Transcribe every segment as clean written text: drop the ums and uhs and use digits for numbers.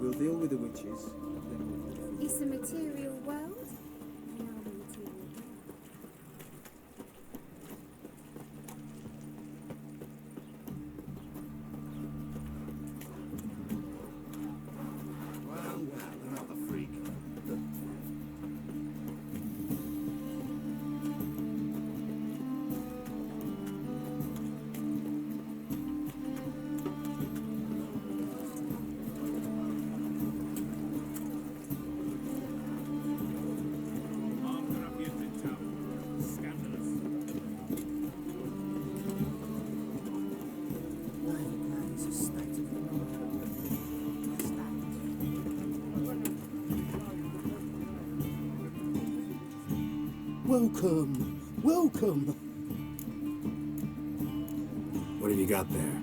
We'll deal with the witches, then move to It's a material world. They are the material world. Well, another freak. Welcome, welcome. What have you got there?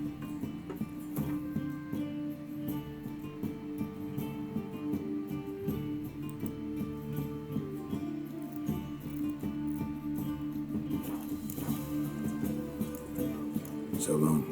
So long.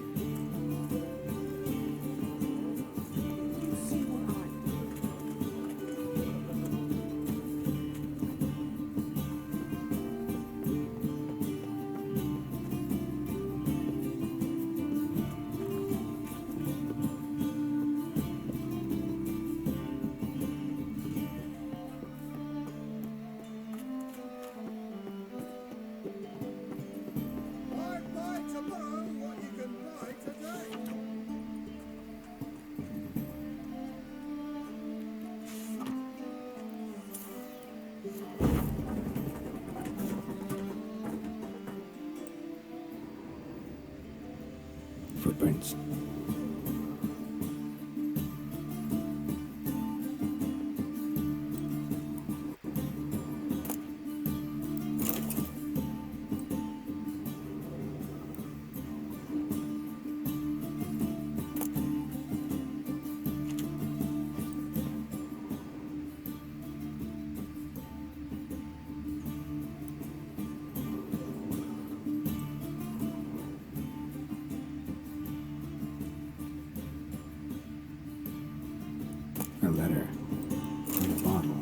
Footprints. A letter. And a bottle.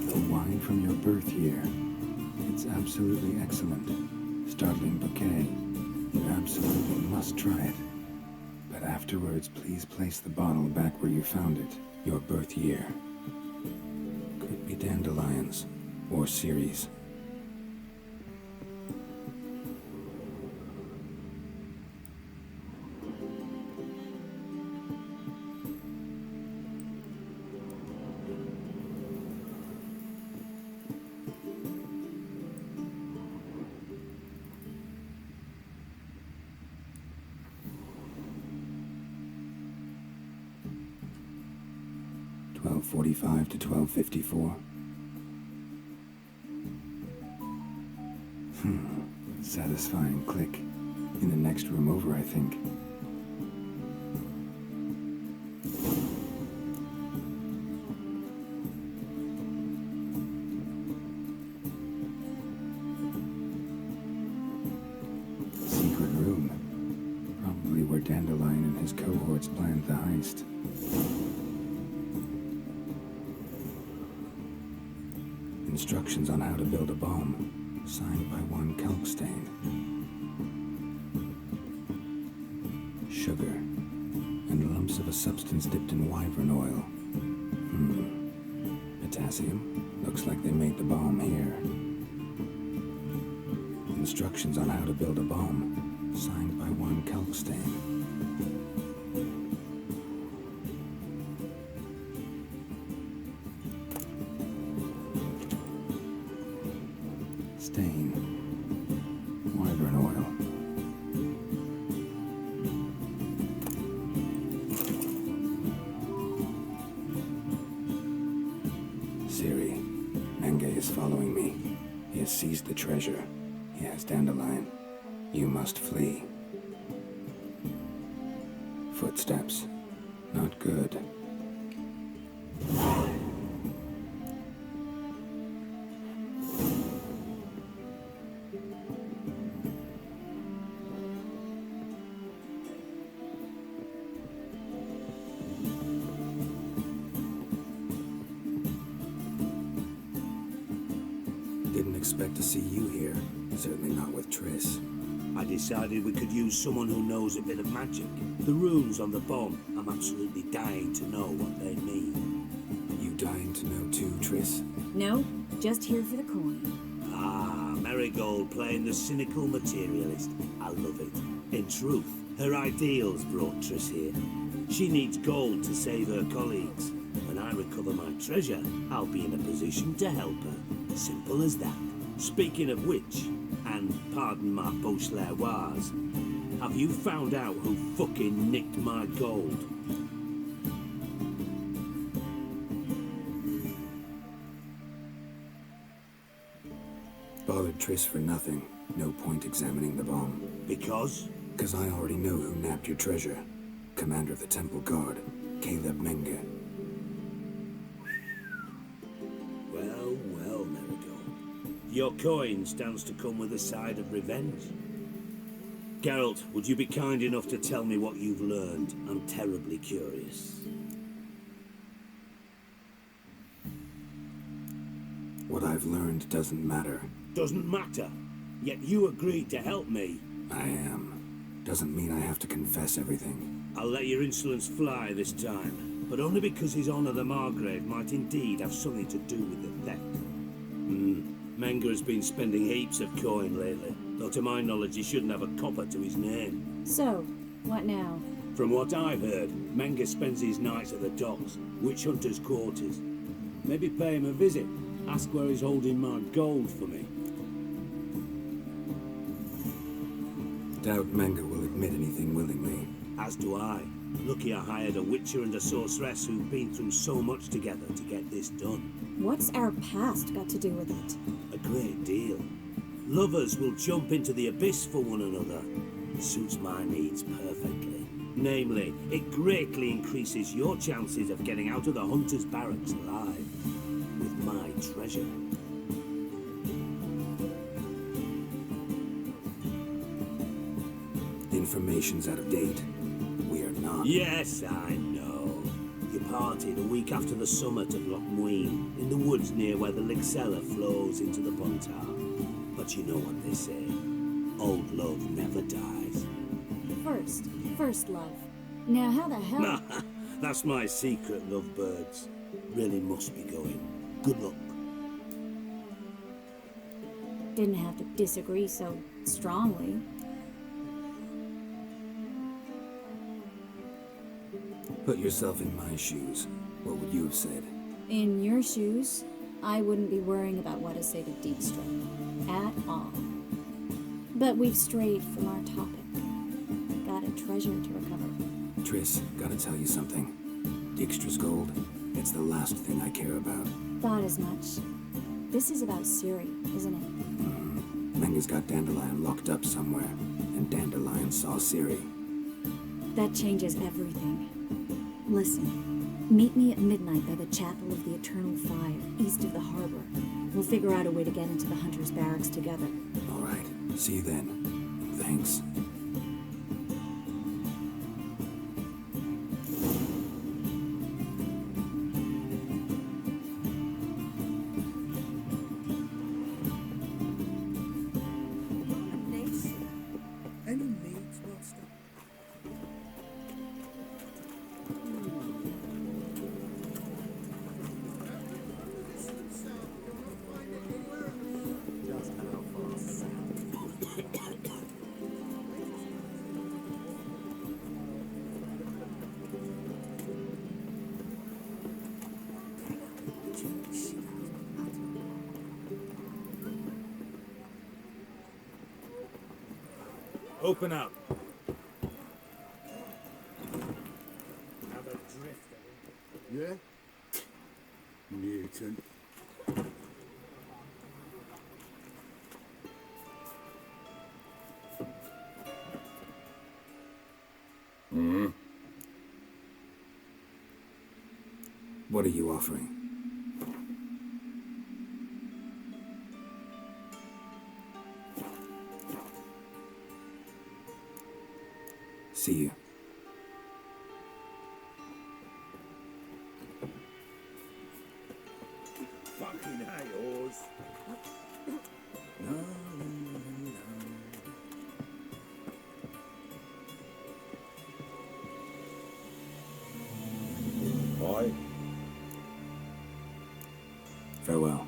The wine from your birth year. It's absolutely excellent. Startling bouquet. You absolutely must try it. But afterwards, please place the bottle back where you found it. Your birth year. Could be dandelions. Or Ceres. .45 to 12:54. Satisfying click. In the next room over, I think. Secret room. Probably where Dandelion and his cohorts planned the heist. Instructions on how to build a bomb, signed by one Kalkstain. Sugar, and lumps of a substance dipped in wyvern oil. Potassium. Looks like they made the bomb here. Instructions on how to build a bomb, signed by one Kalkstain. Stain. Wyvern oil. Siri, Menge is following me. He has seized the treasure. He has Dandelion. You must flee. Footsteps. Not good. expect to see you here. Certainly not with Triss. I decided we could use someone who knows a bit of magic. The runes on the bomb, I'm absolutely dying to know what they mean. You dying to know too, Triss? No, just here for the coin. Ah, Marigold playing the cynical materialist. I love it. In truth, her ideals brought Triss here. She needs gold to save her colleagues. When I recover my treasure, I'll be in a position to help her. Simple as that. Speaking of which, and pardon my Beauclervoise, have you found out who fucking nicked my gold? Bothered Triss for nothing. No point examining the bomb. Because? Because I already know who nabbed your treasure. Commander of the Temple Guard, Caleb Menge. Well, Marigold. Your coin stands to come with a side of revenge. Geralt, would you be kind enough to tell me what you've learned? I'm terribly curious. What I've learned doesn't matter. Doesn't matter. Yet you agreed to help me. I am. Doesn't mean I have to confess everything. I'll let your insolence fly this time, but only because His Honor the Margrave might indeed have something to do with the theft. Menge has been spending heaps of coin lately, though to my knowledge he shouldn't have a copper to his name. So, what now? From what I've heard, Menge spends his nights at the docks, witch hunters' quarters. Maybe pay him a visit, ask where he's holding my gold for me. Doubt Menge will admit anything willingly. As do I. Lucky I hired a witcher and a sorceress who've been through so much together to get this done. What's our past got to do with it? A great deal. Lovers will jump into the abyss for one another. It suits my needs perfectly. Namely, it greatly increases your chances of getting out of the hunter's barracks alive. With my treasure. Information's out of date. We are not. Yes, I know. You parted a week after the summit at Loch Muin, in the woods near where the Lixella flows into the Buntar. But you know what they say. Old love never dies. First love. Now how the hell... That's my secret, lovebirds. Really must be going. Good luck. Didn't have to disagree so strongly. Put yourself in my shoes. What would you have said? In your shoes, I wouldn't be worrying about what to say to Dijkstra. At all. But we've strayed from our topic. Got a treasure to recover. Triss, gotta tell you something. Dijkstra's gold, it's the last thing I care about. Thought as much. This is about Ciri, isn't it? Menge's got Dandelion locked up somewhere, and Dandelion saw Ciri. That changes everything. Listen, meet me at midnight by the Chapel of the Eternal Fire, east of the harbor. We'll figure out a way to get into the Hunter's Barracks together. All right, see you then. And thanks. Any needs, master? Just how far south? Open up. Have a drift. Yeah? Mutant. What are you offering? See you. Fucking hey, horse. Farewell.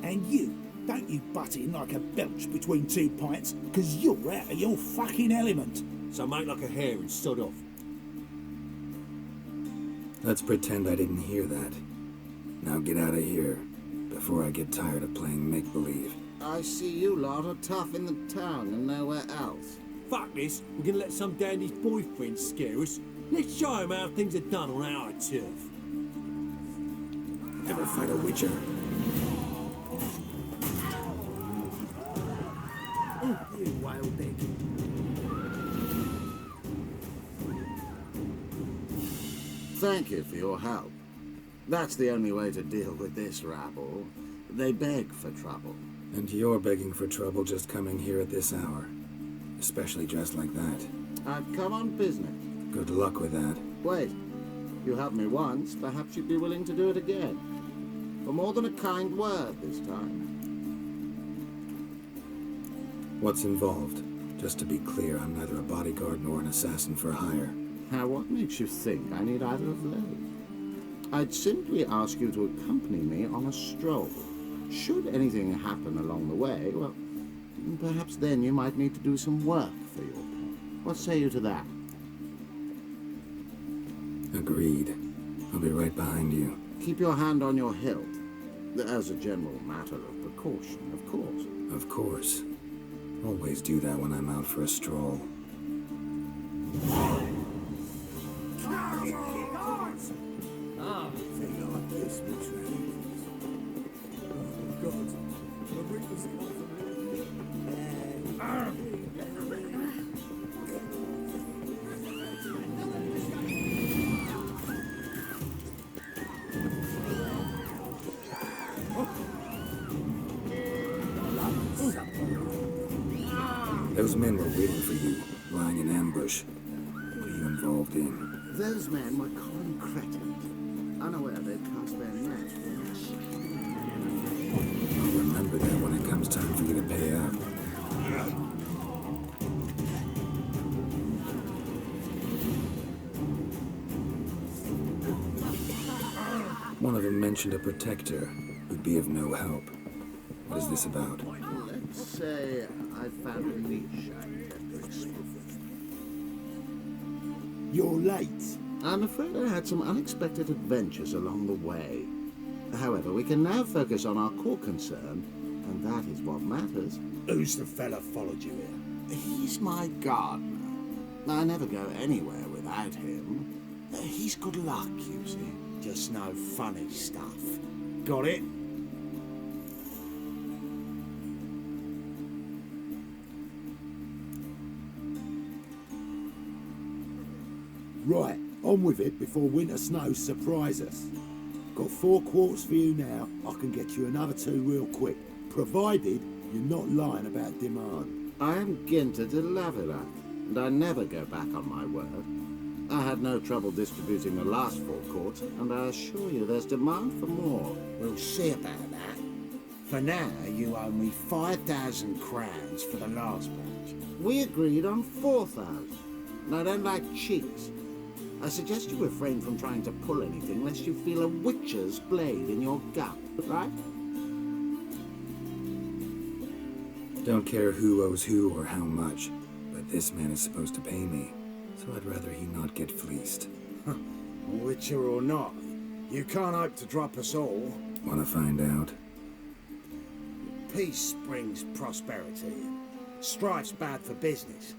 And you, don't you butt in like a belch between 2 pints, because you're out of your fucking element. So make like a hare and sod off. Let's pretend I didn't hear that. Now get out of here, before I get tired of playing make-believe. I see you lot are tough in the town and nowhere else. Fuck this, we're gonna let some dandy's boyfriend scare us. Let's show him how things are done on our turf. Ever fight a witcher? You wild pig. Thank you for your help. That's the only way to deal with this rabble. They beg for trouble. And you're begging for trouble just coming here at this hour. Especially dressed like that. I've come on business. Good luck with that. Wait, you helped me once, perhaps you'd be willing to do it again. For more than a kind word this time. What's involved? Just to be clear, I'm neither a bodyguard nor an assassin for hire. Now, what makes you think I need either of those? I'd simply ask you to accompany me on a stroll. Should anything happen along the way, well, perhaps then you might need to do some work for you. What say you to that? Agreed. I'll be right behind you. Keep your hand on your hilt. As a general matter of precaution, of course. Of course. Always do that when I'm out for a stroll. Those men were waiting for you, lying in ambush. What are you involved in? Those men were common cretins, unaware they'd cast their net for us. I'll remember that when it comes time for you to pay up. One of them mentioned a protector who'd be of no help. What is this about? Let's say I found a leash. You're late. I'm afraid I had some unexpected adventures along the way. However, we can now focus on our core concern, and that is what matters. Who's the fella followed you here? He's my gardener. I never go anywhere without him. He's good luck, you see. Just no funny stuff. Got it? Right, on with it before winter snows surprise us. Got 4 quarts for you now. I can get you another 2 real quick, provided you're not lying about demand. I am Ginter de Lavilac, and I never go back on my word. I had no trouble distributing the last 4 quarts, and I assure you there's demand for more. We'll see about that. For now, you owe me 5,000 crowns for the last batch. We agreed on 4,000. And I don't like cheats. I suggest you refrain from trying to pull anything lest you feel a witcher's blade in your gut, right? Don't care who owes who or how much, but this man is supposed to pay me, so I'd rather he not get fleeced. Witcher or not, you can't hope to drop us all. Wanna find out? Peace brings prosperity. Strife's bad for business.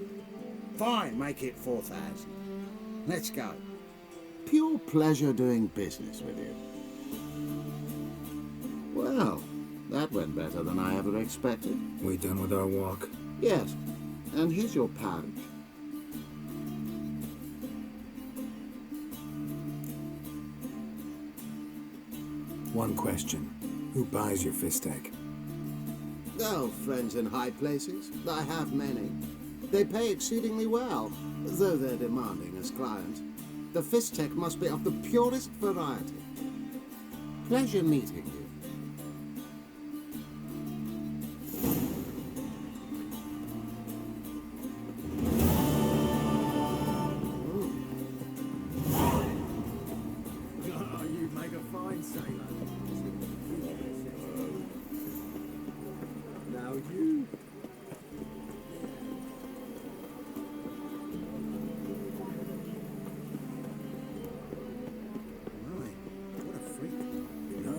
Fine, make it 4,000. Let's go. Pure pleasure doing business with you. Well, that went better than I ever expected. We done with our walk? Yes, and here's your pouch. One question. Who buys your fistech? Oh, friends in high places. I have many. They pay exceedingly well, though they're demanding as clients. The fistech must be of the purest variety. Pleasure meeting you. Oh, you make a fine sailor. Now you. My, what a freak. No.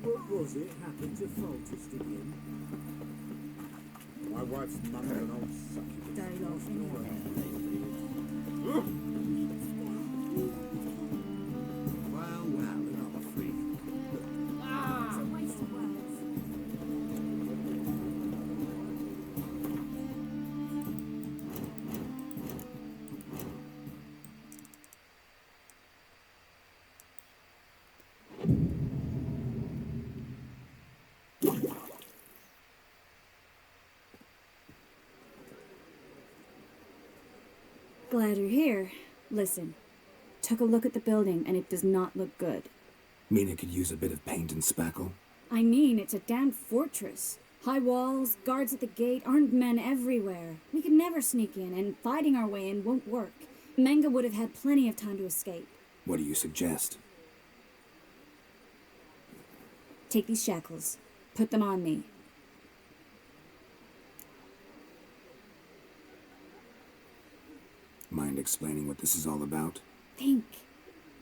What was it happened to Folters again? My wife's mother an old succubus. Day off anyway. Well, another freak. It's a waste of words. Glad you're here. Listen, took a look at the building and it does not look good. Mean it could use a bit of paint and spackle? I mean, it's a damn fortress. High walls, guards at the gate, armed men everywhere. We could never sneak in, and fighting our way in won't work. Menga would have had plenty of time to escape. What do you suggest? Take these shackles. Put them on me. explaining what this is all about? Think.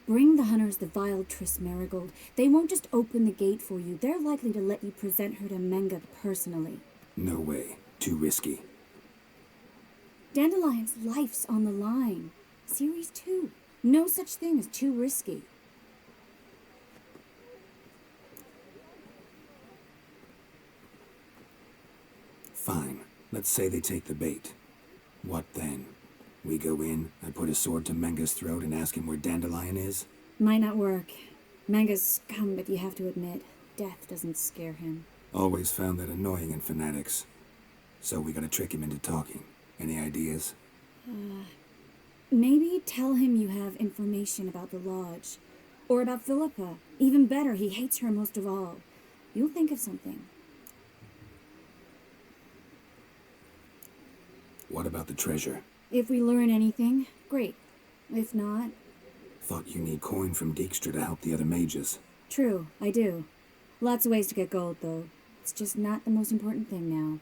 Bring the hunters the vile Triss Marigold. They won't just open the gate for you. They're likely to let you present her to Menga personally. No way. Too risky. Dandelion's life's on the line. Series 2. No such thing as too risky. Fine. Let's say they take the bait. What then? We go in, I put a sword to Menga's throat and ask him where Dandelion is? Might not work. Menga's scum, but you have to admit, death doesn't scare him. Always found that annoying in fanatics. So we gotta trick him into talking. Any ideas? Maybe tell him you have information about the Lodge. Or about Philippa. Even better, he hates her most of all. You'll think of something. What about the treasure? If we learn anything, great. If not... Thought you need coin from Dijkstra to help the other mages. True, I do. Lots of ways to get gold, though. It's just not the most important thing now.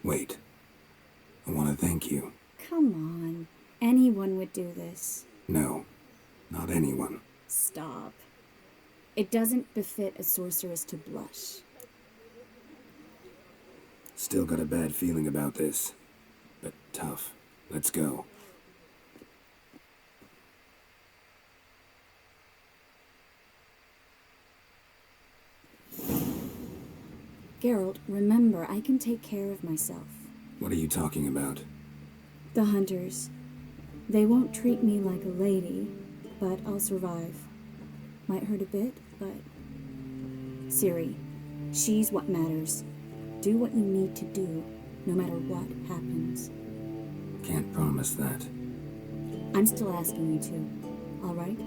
Wait. I want to thank you. Come on. Anyone would do this. No. Not anyone. Stop. It doesn't befit a sorceress to blush. Still got a bad feeling about this. But tough. Let's go. Geralt, remember, I can take care of myself. What are you talking about? The hunters. They won't treat me like a lady, but I'll survive. Might hurt a bit, but... Ciri, she's what matters. Do what you need to do, no matter what happens. Can't promise that. I'm still asking you to, all right?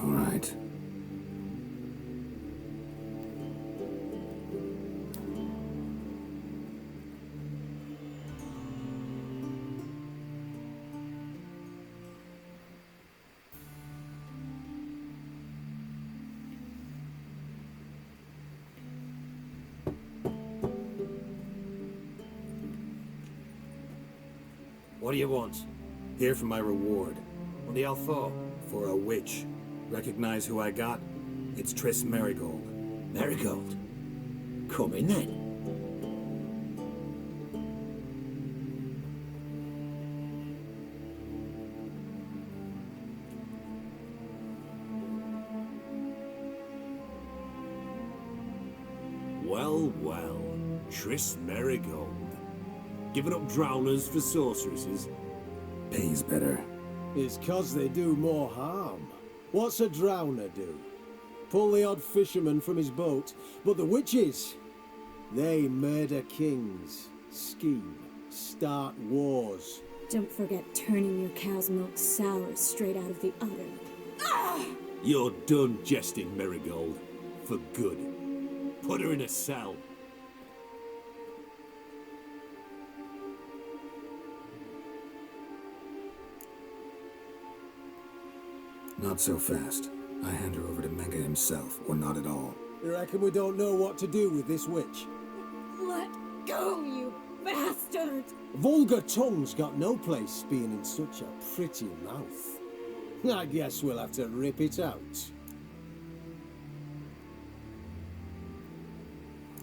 All right. What do you want? Here for my reward. What the hell for? For a witch. Recognize who I got? It's Triss Marigold. Marigold? Come in then. Well, well. Triss Marigold. Giving up drowners for sorceresses? Pays better. It's 'cause they do more harm. What's a drowner do? Pull the odd fisherman from his boat. But the witches, they murder kings, scheme, start wars. Don't forget turning your cow's milk sour straight out of the udder. You're done jesting, Marigold. For good. Put her in a cell. Not so fast. I hand her over to Menga himself, or not at all. You reckon we don't know what to do with this witch? Let go, you bastard! Vulgar tongue's got no place being in such a pretty mouth. I guess we'll have to rip it out.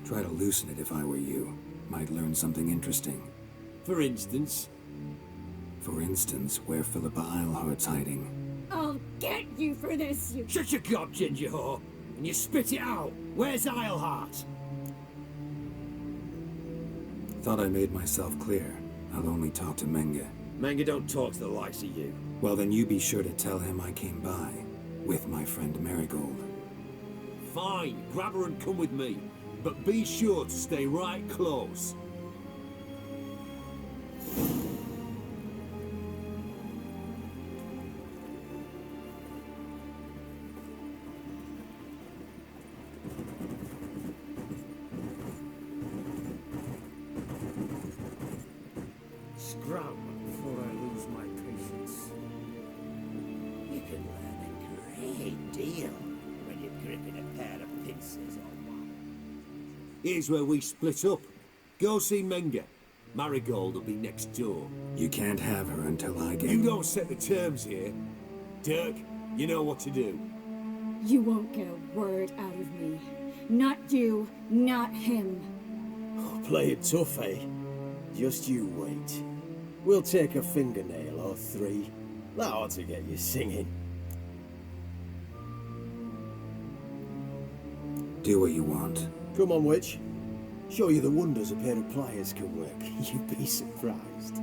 Try to loosen it if I were you. Might learn something interesting. For instance? For instance, where Philippa Eilhart's hiding. I'll get you for this, you... Shut your gob, ginger whore, and you spit it out. Where's Eilhart? Thought I made myself clear. I'll only talk to Menga. Menga don't talk to the likes of you. Well, then you be sure to tell him I came by. With my friend Marigold. Fine, grab her and come with me. But be sure to stay right close. Scram before I lose my patience. You can learn a great deal when you're gripping a pair of pincers on one. Here's where we split up. Go see Menga. Marigold will be next door. You can't have her until I get... You don't set the terms here. Dirk, you know what to do. You won't get a word out of me. Not you, not him. Play it tough, eh? Just you wait. We'll take a fingernail or three. That ought to get you singing. Do what you want. Come on, witch. Show you the wonders a pair of pliers can work. You'd be surprised.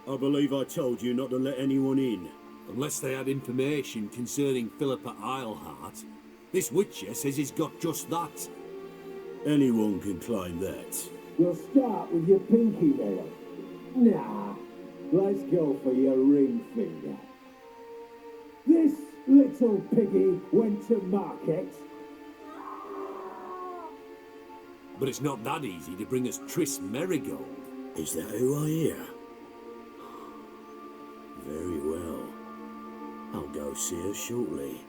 I believe I told you not to let anyone in. Unless they had information concerning Philippa Eilhart. This Witcher says he's got just that. Anyone can claim that. You'll start with your pinky nail. Nah, let's go for your ring finger. This little piggy went to market. But it's not that easy to bring us Triss Merigold. Is that who I hear? Very well. I'll go see her shortly.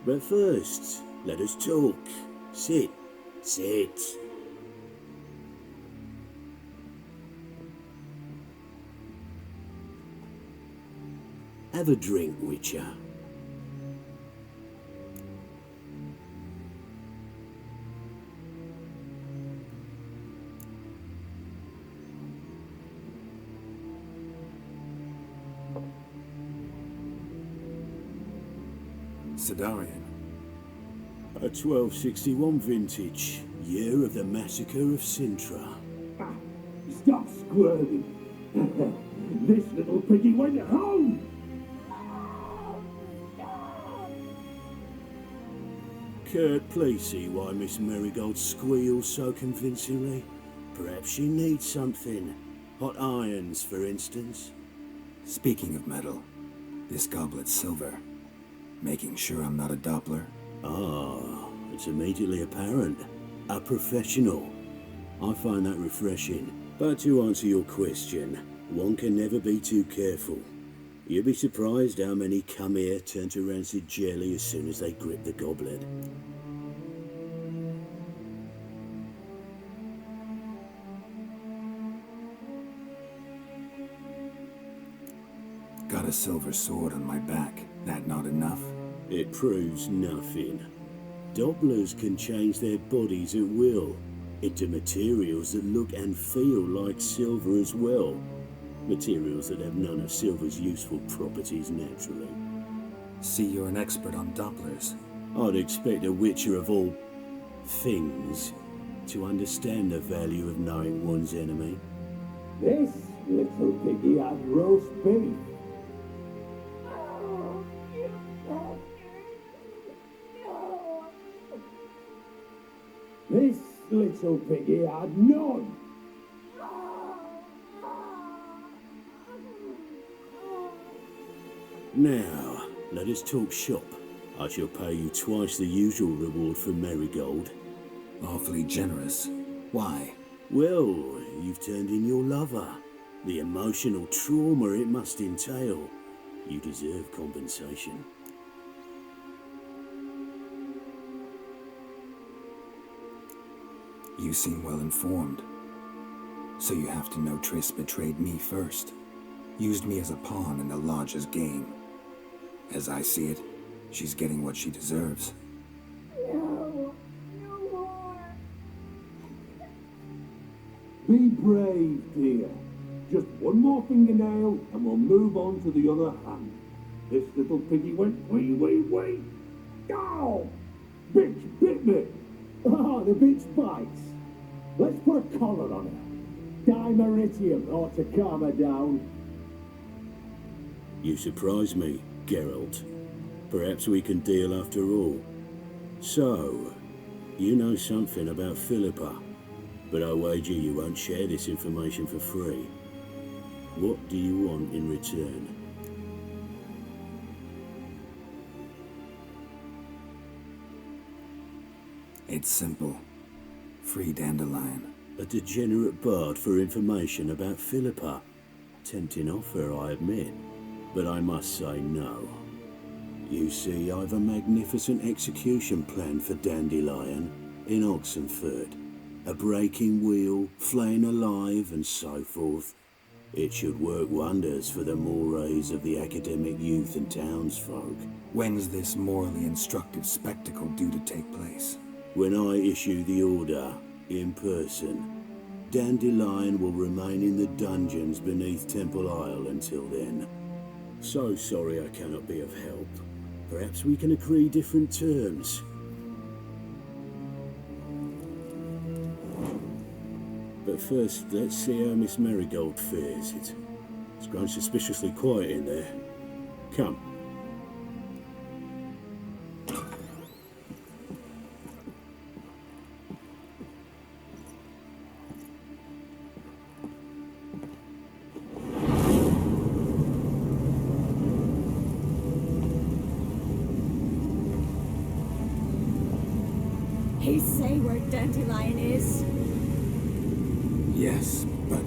But first, let us talk. Sit. Sit. Have a drink, Witcher. Sidarian. A 1261 vintage, year of the massacre of Sintra. Stop squirming. This little piggy went home. Kurt, please see why Miss Merigold squeals so convincingly. Perhaps she needs something. Hot irons, for instance. Speaking of metal, this goblet's silver. Making sure I'm not a Doppler. Ah, it's immediately apparent. A professional. I find that refreshing. But to answer your question, one can never be too careful. You'd be surprised how many come here turn to rancid jelly as soon as they grip the goblet. Got a silver sword on my back. That not enough? It proves nothing. Dopplers can change their bodies at will, into materials that look and feel like silver as well. Materials that have none of silver's useful properties naturally. See, you're an expert on Dopplers. I'd expect a Witcher of all things to understand the value of knowing one's enemy. This little piggy had roast beef. This little piggy had none. Now, let us talk shop. I shall pay you twice the usual reward for Merigold. Awfully generous. Why? Well, you've turned in your lover. The emotional trauma it must entail. You deserve compensation. You seem well informed. So you have to know Triss betrayed me first. Used me as a pawn in the Lodge's game. As I see it, she's getting what she deserves. No, no more. Be brave, dear. Just one more fingernail and we'll move on to the other hand. This little piggy went wee. Oh! Bitch bit me! Oh, the bitch bites. Let's put a collar on her. Dimeritium ought to calm her down. You surprise me, Geralt. Perhaps we can deal after all. So, you know something about Philippa, but I wager you won't share this information for free. What do you want in return? It's simple. Free Dandelion. A degenerate bard for information about Philippa. Tempting offer, I admit, but I must say no. You see, I've a magnificent execution plan for Dandelion in Oxenford. A breaking wheel, flaying alive, and so forth. It should work wonders for the mores of the academic youth and townsfolk. When's this morally instructive spectacle due to take place? When I issue the order, in person, Dandelion will remain in the dungeons beneath Temple Isle until then. So sorry I cannot be of help. Perhaps we can agree different terms. But first, let's see how Miss Marigold fares. It's grown suspiciously quiet in there. Come. He say where Dandelion is? Yes, but...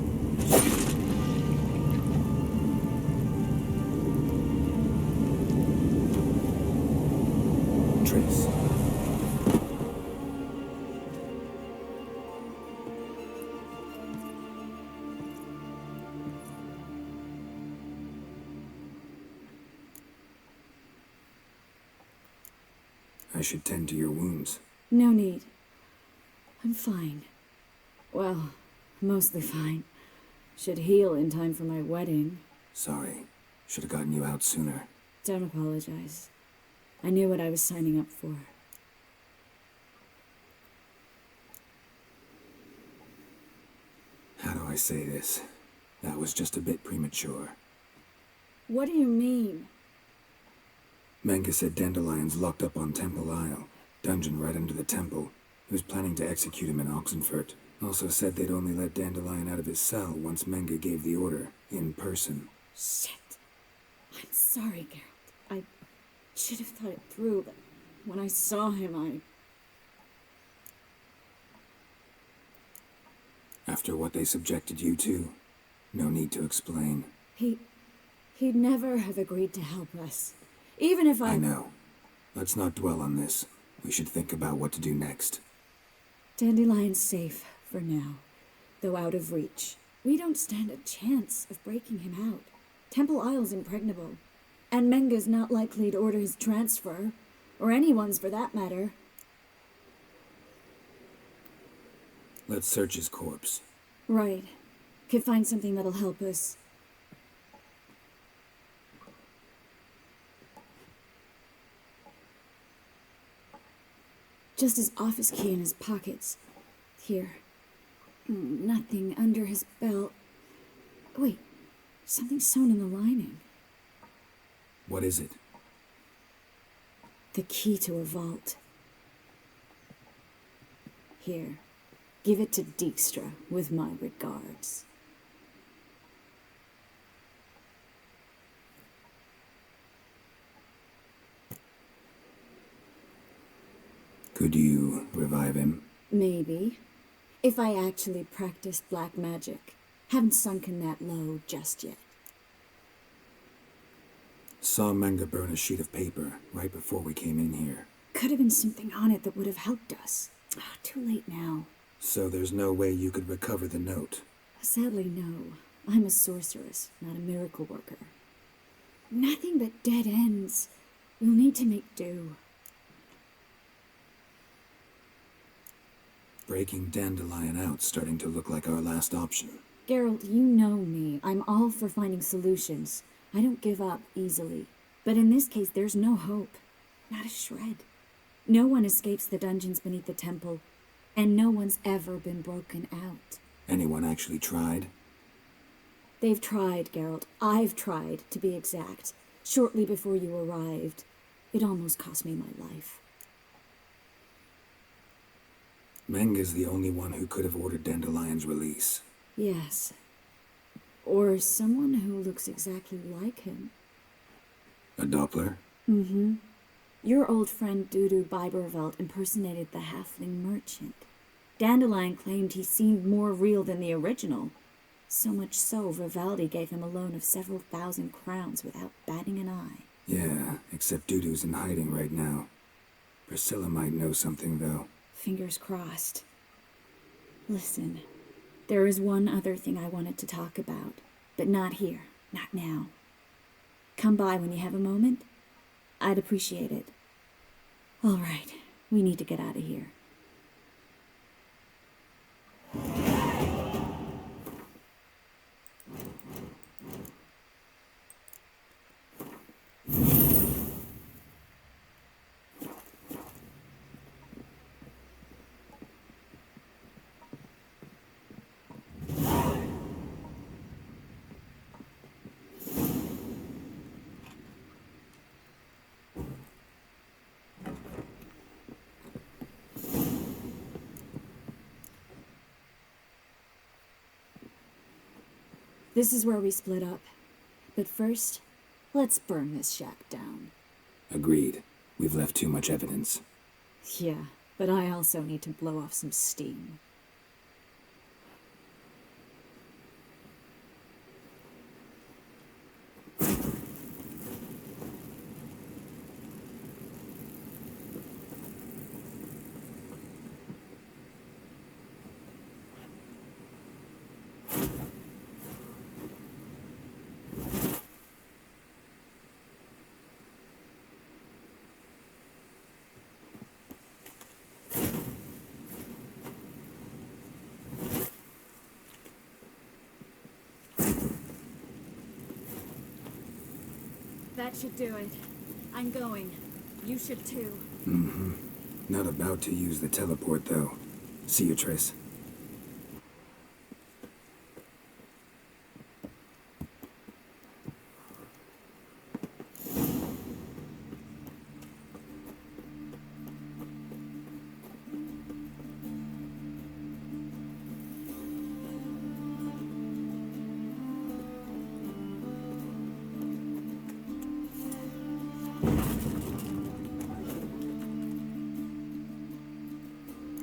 Triss. I should tend to your wounds. No need. I'm fine. Well, mostly fine. Should heal in time for my wedding. Sorry. Should have gotten you out sooner. Don't apologize. I knew what I was signing up for. How do I say this? That was just a bit premature. What do you mean? Menge said Dandelion's locked up on Temple Isle. Dungeon right under the temple. He was planning to execute him in Oxenfurt. Also said they'd only let Dandelion out of his cell once Menge gave the order, in person. Shit. I'm sorry, Geralt. I should have thought it through, but when I saw him, After what they subjected you to, no need to explain. He'd never have agreed to help us. Even if I know. Let's not dwell on this. We should think about what to do next. Dandelion's safe for now, though out of reach. We don't stand a chance of breaking him out. Temple Isle's impregnable, and Menge's not likely to order his transfer, or anyone's for that matter. Let's search his corpse. Right. Could find something that'll help us. Just his office key in his pockets. Here. Nothing under his belt. Wait, something sewn in the lining. What is it? The key to a vault. Here. Give it to Dijkstra with my regards. Could you revive him? Maybe. If I actually practiced black magic. Haven't sunken that low just yet. Saw Menge burn a sheet of paper right before we came in here. Could have been something on it that would have helped us. Too late now. So there's no way you could recover the note? Sadly, no. I'm a sorceress, not a miracle worker. Nothing but dead ends. We'll need to make do. Breaking Dandelion out's starting to look like our last option. Geralt, you know me. I'm all for finding solutions. I don't give up easily. But in this case, there's no hope. Not a shred. No one escapes the dungeons beneath the temple, and no one's ever been broken out. Anyone actually tried? They've tried, Geralt. I've tried, to be exact. Shortly before you arrived. It almost cost me my life. Menge's the only one who could have ordered Dandelion's release. Yes. Or someone who looks exactly like him. A Doppler? Mm-hmm. Your old friend Dudu Biberveld impersonated the halfling merchant. Dandelion claimed he seemed more real than the original. So much so, Vivaldi gave him a loan of several thousand crowns without batting an eye. Yeah, except Dudu's in hiding right now. Priscilla might know something, though. Fingers crossed. Listen, there is one other thing I wanted to talk about, but not here, not now. Come by when you have a moment. I'd appreciate it. All right, we need to get out of here. This is where we split up. But first, let's burn this shack down. Agreed. We've left too much evidence. Yeah, but I also need to blow off some steam. That should do it. I'm going. You should too. Mm-hmm. Not about to use the teleport, though. See you, Triss.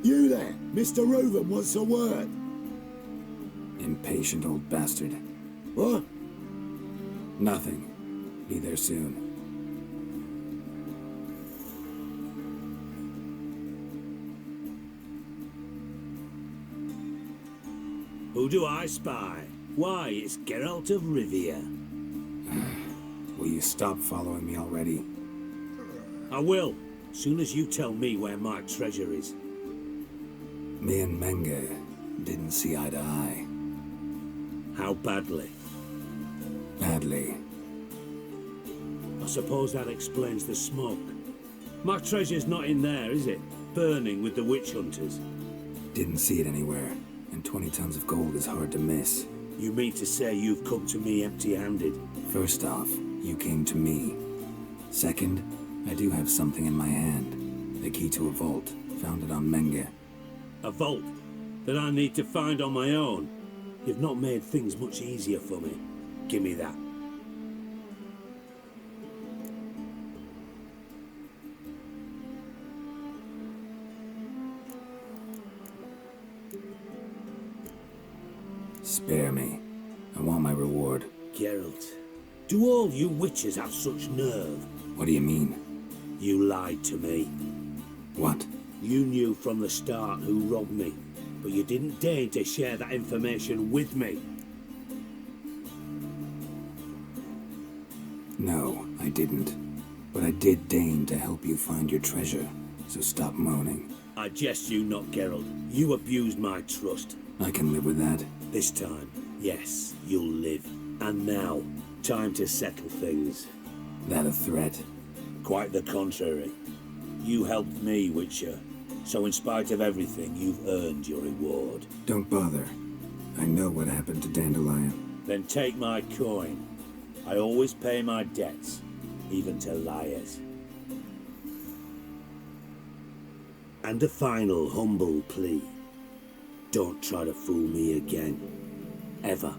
You there? Mr. Reuven wants a word. Impatient old bastard. What? Nothing. Be there soon. Who do I spy? Why, it's Geralt of Rivia. Will you stop following me already? I will, soon as you tell me where my treasure is. Me and Menge didn't see eye to eye. How badly? Badly. I suppose that explains the smoke. My treasure's not in there, is it? Burning with the witch hunters. Didn't see it anywhere, and 20 tons of gold is hard to miss. You mean to say you've come to me empty-handed? First off, you came to me. Second, I do have something in my hand. The key to a vault, found it on Menge. A vault that I need to find on my own? You've not made things much easier for me. Give me that. Spare me. I want my reward. Geralt, do all you witches have such nerve? What do you mean? You lied to me. What? You knew from the start who robbed me, but you didn't deign to share that information with me. No, I didn't. But I did deign to help you find your treasure, so stop moaning. I jest you not, Geralt. You abused my trust. I can live with that. This time, yes, you'll live. And now, time to settle things. That a threat? Quite the contrary. You helped me, Witcher. So in spite of everything, you've earned your reward. Don't bother. I know what happened to Dandelion. Then take my coin. I always pay my debts, even to liars. And a final humble plea. Don't try to fool me again. Ever.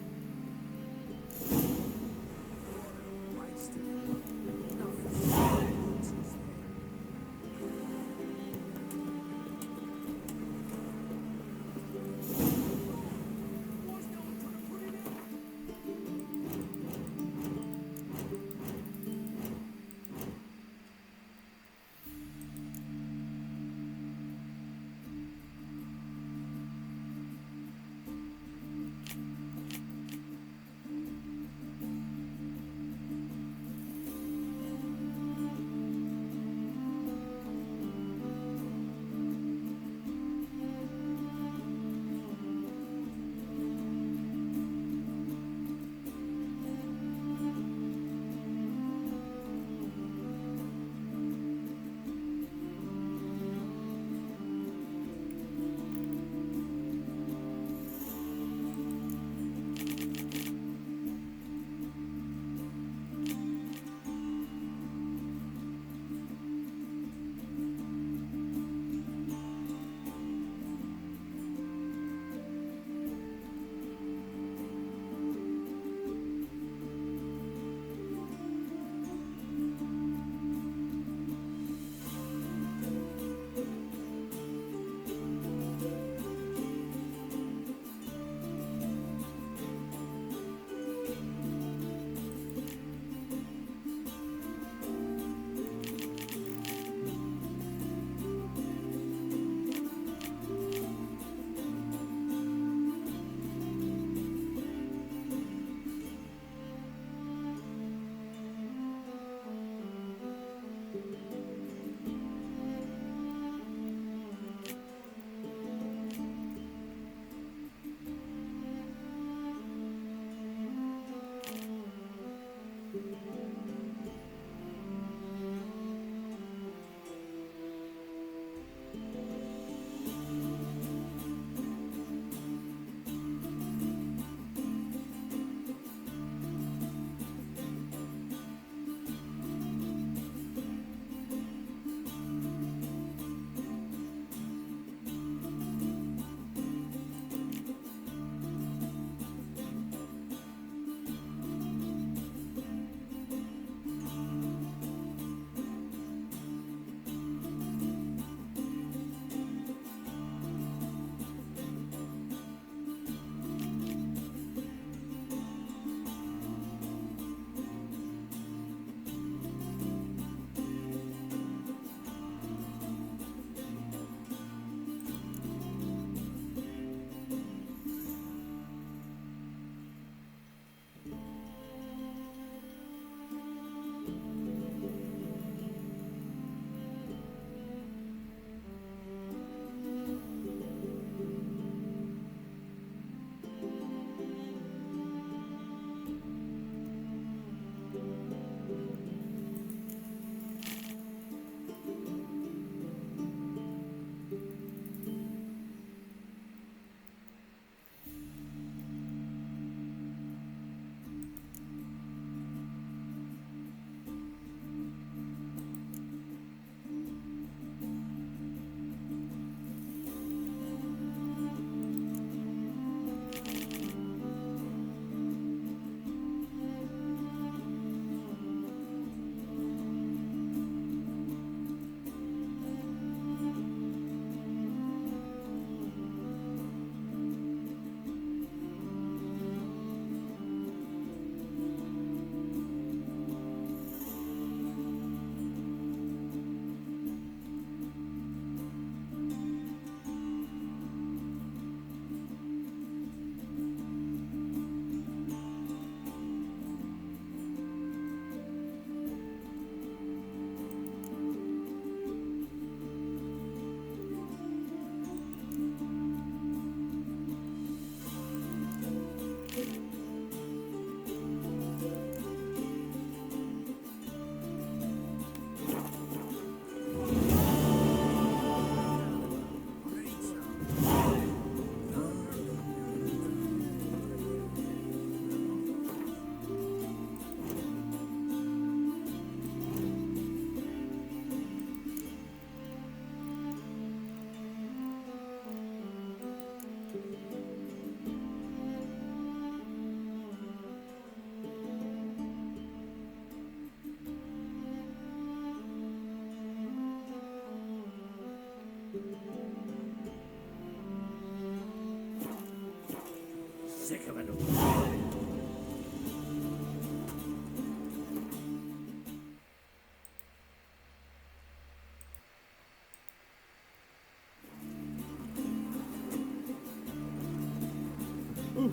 If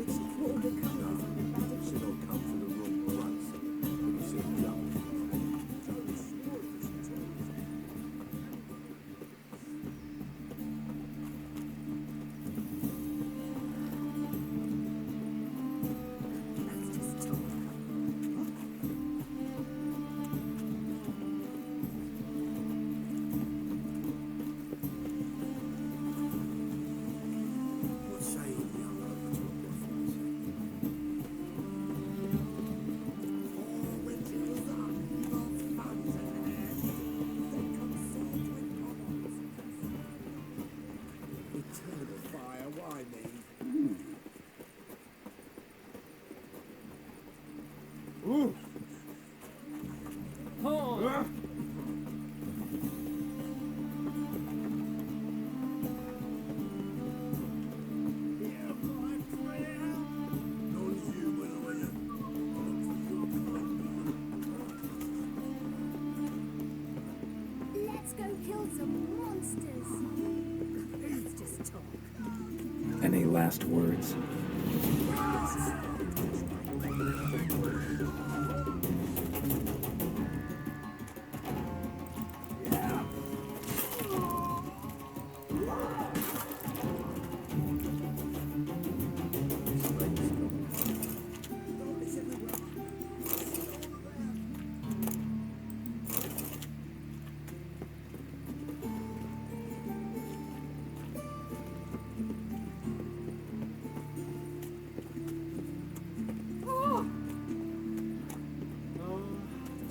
it's a quarter colour, should all come from the wrong place. You see the gold. Let's go kill some monsters. Let's just talk. Any last words?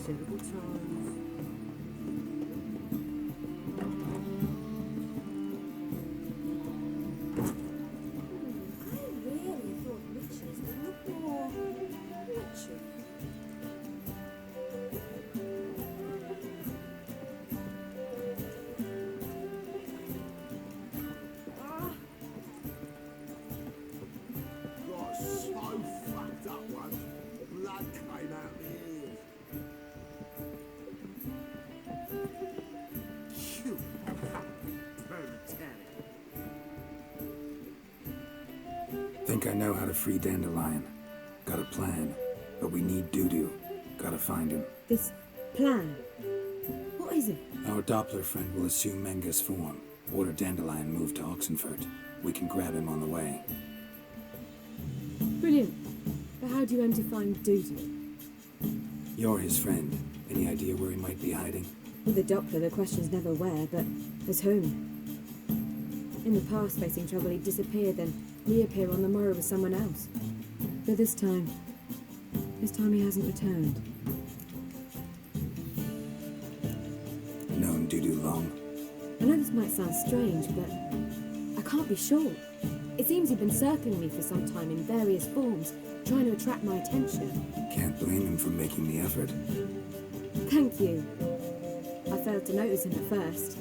Terrible times. I really thought witches would look more witchy. Got so fucked up once, blood came out my ears. Phew. Brutally. Think I know how to free Dandelion. Got a plan, but we need Dudu. Gotta find him. This plan? What is it? Our Doppler friend will assume Menga's form. Order Dandelion moved to Oxenfurt. We can grab him on the way. Brilliant. But how do you aim to find Dudu? You're his friend. Any idea where he might be hiding? With the Doppler, the question's never where, but as whom? In the past, facing trouble, he'd disappear, then reappear on the morrow with someone else. But this time he hasn't returned. Known Dudu long? I know this might sound strange, but I can't be sure. It seems he'd been circling me for some time in various forms, trying to attract my attention. Can't blame him for making the effort. Thank you. I failed to notice him at first.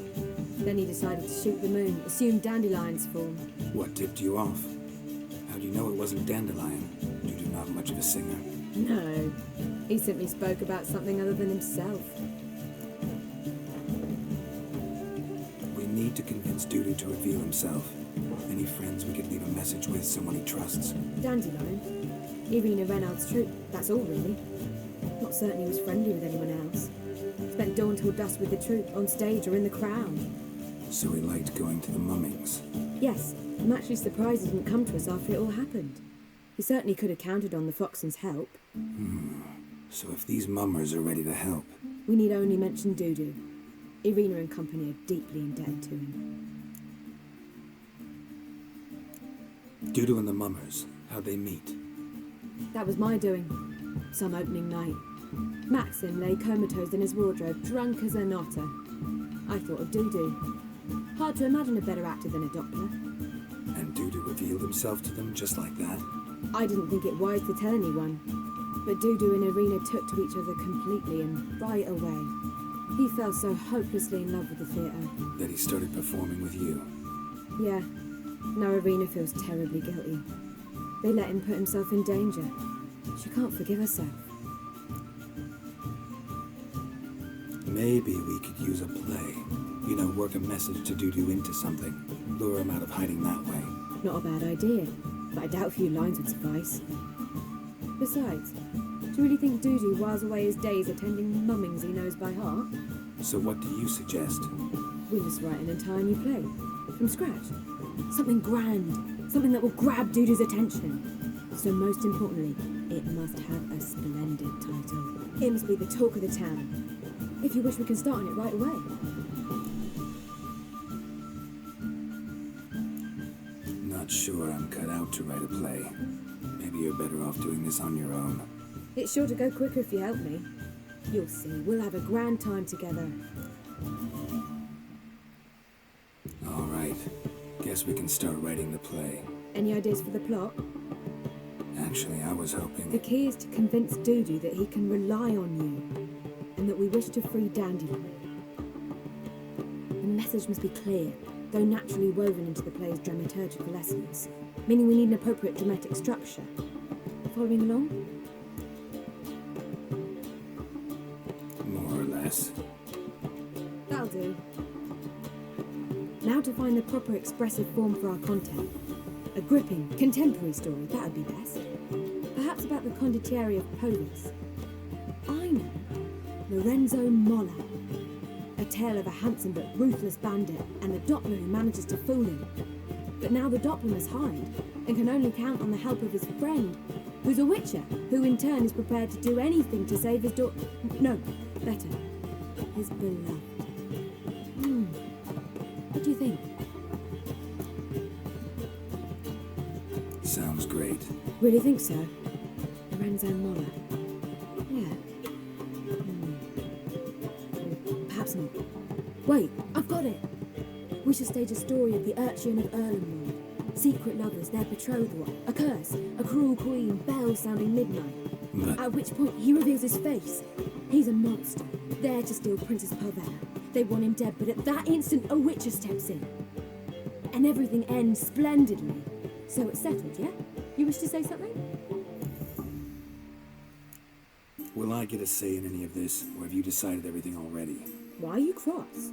Then he decided to shoot the moon, assume Dandelion's form. What tipped you off? How do you know it wasn't Dandelion? Dudu not much of a singer. No, he simply spoke about something other than himself. We need to convince Dudu to reveal himself. Any friends we could leave a message with, someone he trusts. Dandelion? Irina Reynard's troop, that's all really. Not certain he was friendly with anyone else. Spent dawn till dusk with the troop, on stage or in the crowd. So he liked going to the mummings. Yes, I'm actually surprised he didn't come to us after it all happened. He certainly could have counted on the Foxen's help. So if these mummers are ready to help, We need only mention Dudu. Irina and company are deeply indebted to him. Dudu and the mummers, how'd they meet? That was my doing. Some opening night. Maxim lay comatose in his wardrobe, drunk as an otter. I thought of Dudu. Hard to imagine a better actor than a Doppler. And Dudu revealed himself to them just like that? I didn't think it wise to tell anyone. But Dudu and Irina took to each other completely and right away. He fell so hopelessly in love with the theatre. That he started performing with you. Yeah. Now Irina feels terribly guilty. They let him put himself in danger. She can't forgive herself. Maybe we could use a play. You know, work a message to Dudu into something. lure him out of hiding that way. Not a bad idea, but I doubt a few lines would suffice. Besides, do you really think Dudu whiles away his days attending mummings he knows by heart? So what do you suggest? We must write an entire new play, from scratch. Something grand, something that will grab Dudu's attention. So most importantly, it must have a splendid title. It must be the talk of the town. If you wish, we can start on it right away. Not sure I'm cut out to write a play. Maybe you're better off doing this on your own. It's sure to go quicker if you help me. You'll see, we'll have a grand time together. All right. Guess we can start writing the play. Any ideas for the plot? Actually, I was hoping... The key is to convince Dudu that he can rely on you, and that we wish to free Dandelion. The message must be clear, though naturally woven into the play's dramaturgical essence, meaning we need an appropriate dramatic structure. Following along? More or less. That'll do. Now to find the proper expressive form for our content. A gripping, contemporary story, that would be best. Perhaps about the condottieri of Polis. I know. Lorenzo Molla. A tale of a handsome but ruthless bandit and the Doppler who manages to fool him. But now the Doppler must hide and can only count on the help of his friend, who's a witcher, who in turn is prepared to do anything to save his daughter. No, better. His beloved. What do you think? Sounds great. Really think so? Lorenzo Molla. Yeah. Perhaps not. Wait, I've got it! We should stage a story of the urchin of Erlenwald. Secret lovers, their betrothal, a curse, a cruel queen, bells sounding midnight. But... At which point he reveals his face. He's a monster, there to steal Princess Pavella. They want him dead, but at that instant a witcher steps in. And everything ends splendidly. So it's settled, yeah? You wish to say something? Will I get a say in any of this, or have you decided everything already? Why are you cross?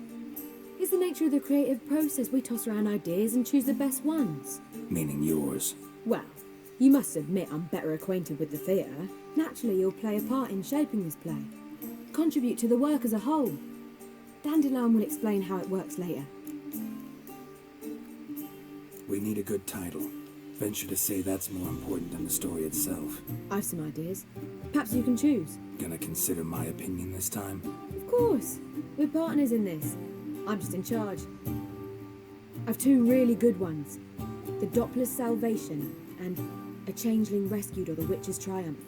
It's the nature of the creative process. We toss around ideas and choose the best ones. Meaning yours. Well, you must admit I'm better acquainted with the theatre. Naturally, you'll play a part in shaping this play. Contribute to the work as a whole. Dandelion will explain how it works later. We need a good title. Venture to say that's more important than the story itself. I've some ideas. Perhaps you can choose. Gonna consider my opinion this time? Of course. We're partners in this. I'm just in charge. I've two really good ones. The Doppler's Salvation and A Changeling Rescued or The Witch's Triumph.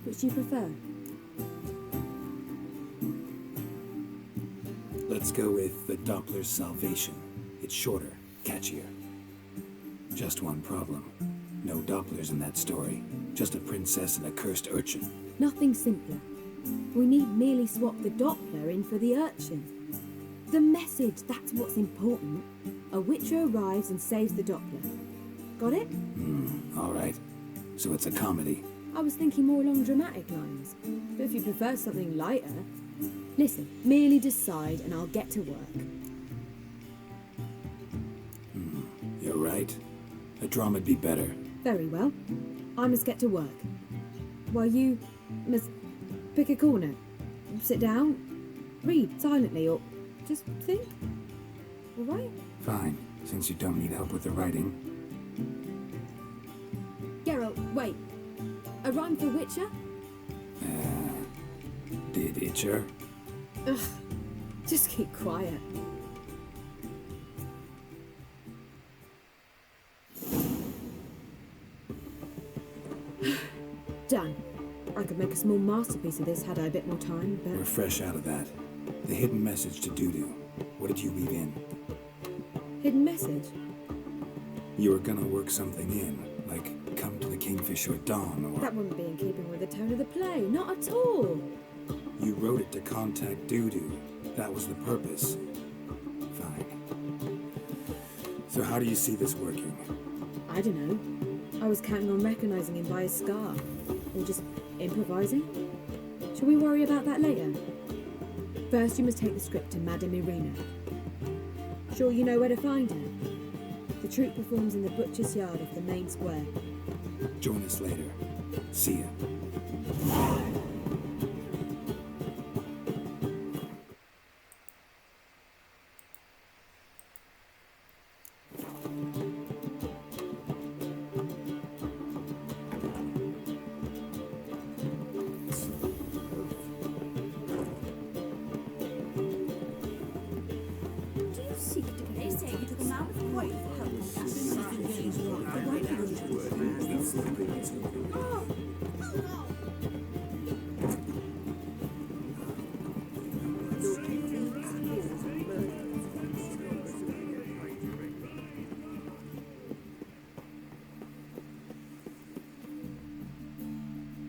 Which do you prefer? Let's go with The Doppler's Salvation. It's shorter, catchier. Just one problem. No Dopplers in that story. Just a princess and a cursed urchin. Nothing simpler. We need merely swap the Doppler in for the urchin. The message, that's what's important. A witcher arrives and saves the Doppler. Got it? All right. So it's a comedy. I was thinking more along dramatic lines. But if you prefer something lighter... Listen, merely decide and I'll get to work. You're right. A drama'd be better. Very well. I must get to work. While you must pick a corner. Sit down, read silently, or just think. All right? Fine, since you don't need help with the writing. Geralt, wait. A rhyme for Witcher? Did itcher? Ugh, just keep quiet. Done. I could make a small masterpiece of this had I a bit more time, but... We're fresh out of that. The hidden message to Dudu. What did you weave in? Hidden message? You were gonna work something in, like come to the Kingfisher at dawn, or... That wouldn't be in keeping with the tone of the play, not at all. You wrote it to contact Dudu. That was the purpose. Fine. So how do you see this working? I don't know. I was counting on recognizing him by his scar. Or just improvising. Shall we worry about that later? First, you must take the script to Madame Irina. Sure you know where to find her? The troupe performs in the butcher's yard of the main square. Join us later. See ya. Do you seek to get into the mouth of what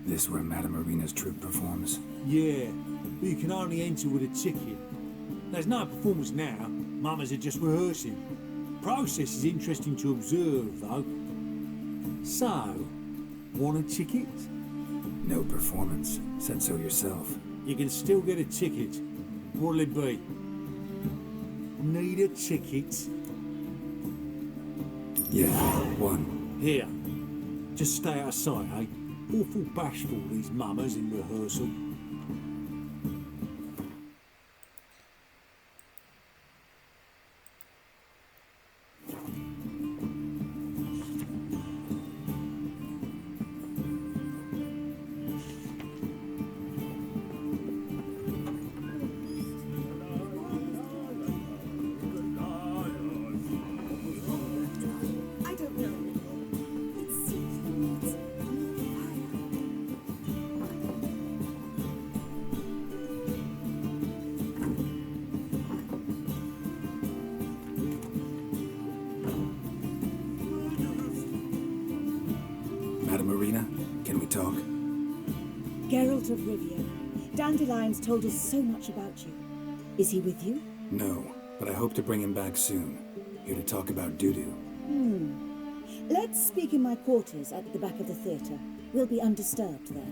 This where Madame Marina's troupe performs? Yeah, but you can only enter with a ticket. There's no performance now. Mamas are just rehearsing. Process is interesting to observe, though. So, want a ticket? No performance. Said so yourself. You can still get a ticket. What'll it be? Need a ticket? Yeah, one. Here. Just stay out of sight, eh? Awful bashful, these mamas in rehearsal. I don't know. It seems Madame Marina, can we talk? Geralt of Rivia. Dandelion's told us so much about you. Is he with you? No, but I hope to bring him back soon. Here to talk about Dudu. Let's speak in my quarters at the back of the theatre. We'll be undisturbed there.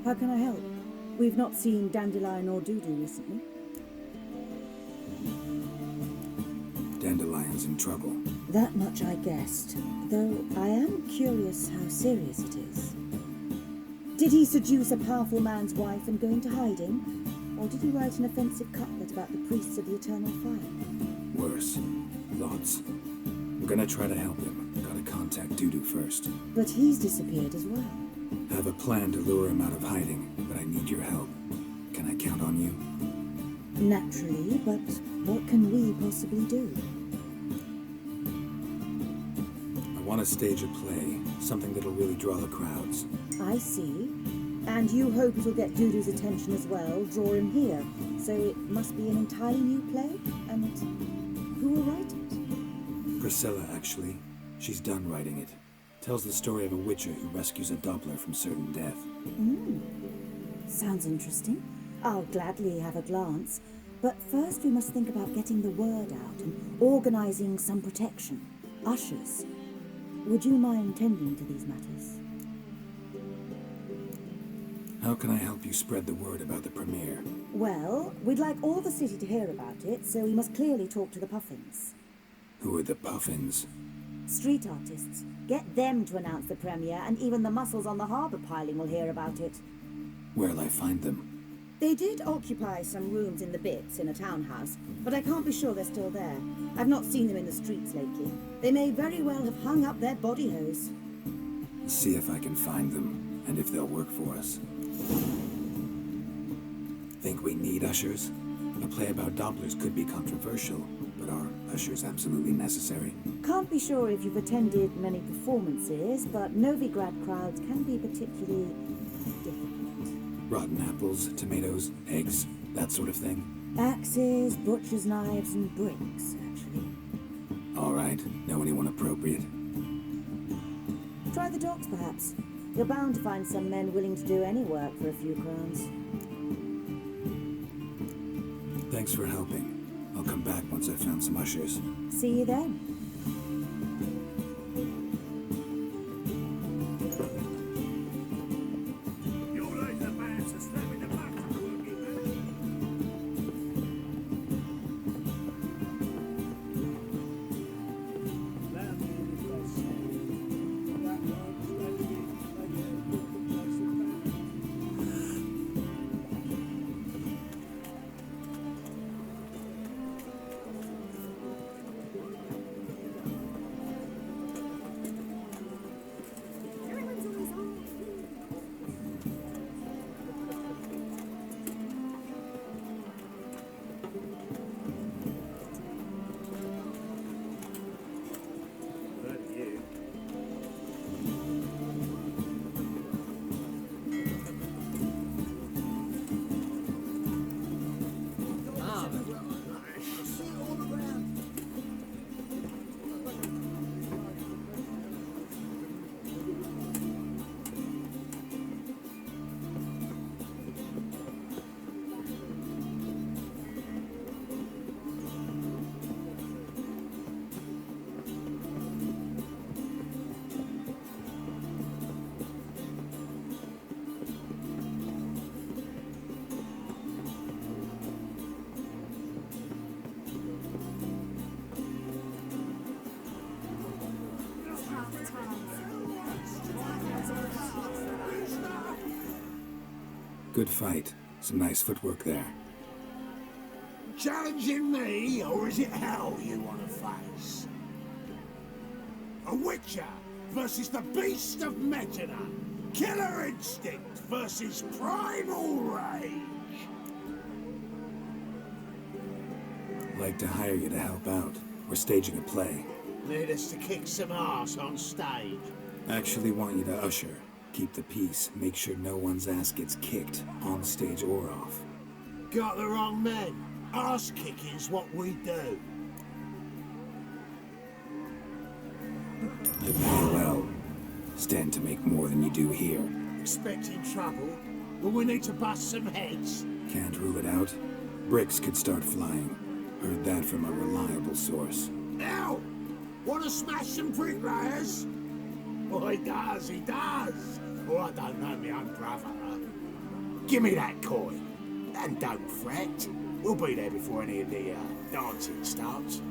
How can I help? We've not seen Dandelion or Dudu recently. Dandelion's in trouble. That much I guessed, though I am curious how serious it is. Did he seduce a powerful man's wife and go into hiding? Or did he write an offensive couplet about the priests of the eternal fire? Worse. Lots. We're gonna try to help him. Gotta contact Dudu first. But he's disappeared as well. I have a plan to lure him out of hiding, but I need your help. Can I count on you? Naturally, but what can we possibly do? I want to stage a play, something that'll really draw the crowds. I see. And you hope it'll get Dudu's attention as well, draw him here. So it must be an entirely new play? And who will write it? Priscilla, actually. She's done writing it. Tells the story of a witcher who rescues a Doppler from certain death. Sounds interesting. I'll gladly have a glance. But first we must think about getting the word out and organizing some protection. Ushers. Would you mind tending to these matters? How can I help you spread the word about the premiere? Well, we'd like all the city to hear about it, so we must clearly talk to the Puffins. Who are the Puffins? Street artists. Get them to announce the premiere, and even the muscles on the harbour piling will hear about it. Where'll I find them? They did occupy some rooms in the Bits in a townhouse, but I can't be sure they're still there. I've not seen them in the streets lately. They may very well have hung up their body hose. See if I can find them, and if they'll work for us. Think we need ushers? A play about Dopplers could be controversial, but are ushers absolutely necessary? Can't be sure if you've attended many performances, but Novigrad crowds can be particularly difficult. Rotten apples, tomatoes, eggs, that sort of thing? Axes, butcher's knives, and bricks, actually. All right, know anyone appropriate? Try the docks, perhaps. You're bound to find some men willing to do any work for a few crowns. Thanks for helping. I'll come back once I've found some ushers. See you then. Good fight. Some nice footwork there. Challenging me, or is it hell you want to face? A Witcher versus the Beast of Medina. Killer instinct versus primal rage. Like to hire you to help out. We're staging a play. Need us to kick some ass on stage. Actually want you to usher. Keep the peace. Make sure no one's ass gets kicked, on stage or off. Got the wrong men. Ass kicking's what we do. I pay well. Stand to make more than you do here. Expecting trouble? Well, we need to bust some heads. Can't rule it out. Bricks could start flying. Heard that from a reliable source. Now, want to smash some bricklayers? Oh, he does, he does. Oh, I don't know my own brother. Give me that coin. And don't fret. We'll be there before any of the dancing starts.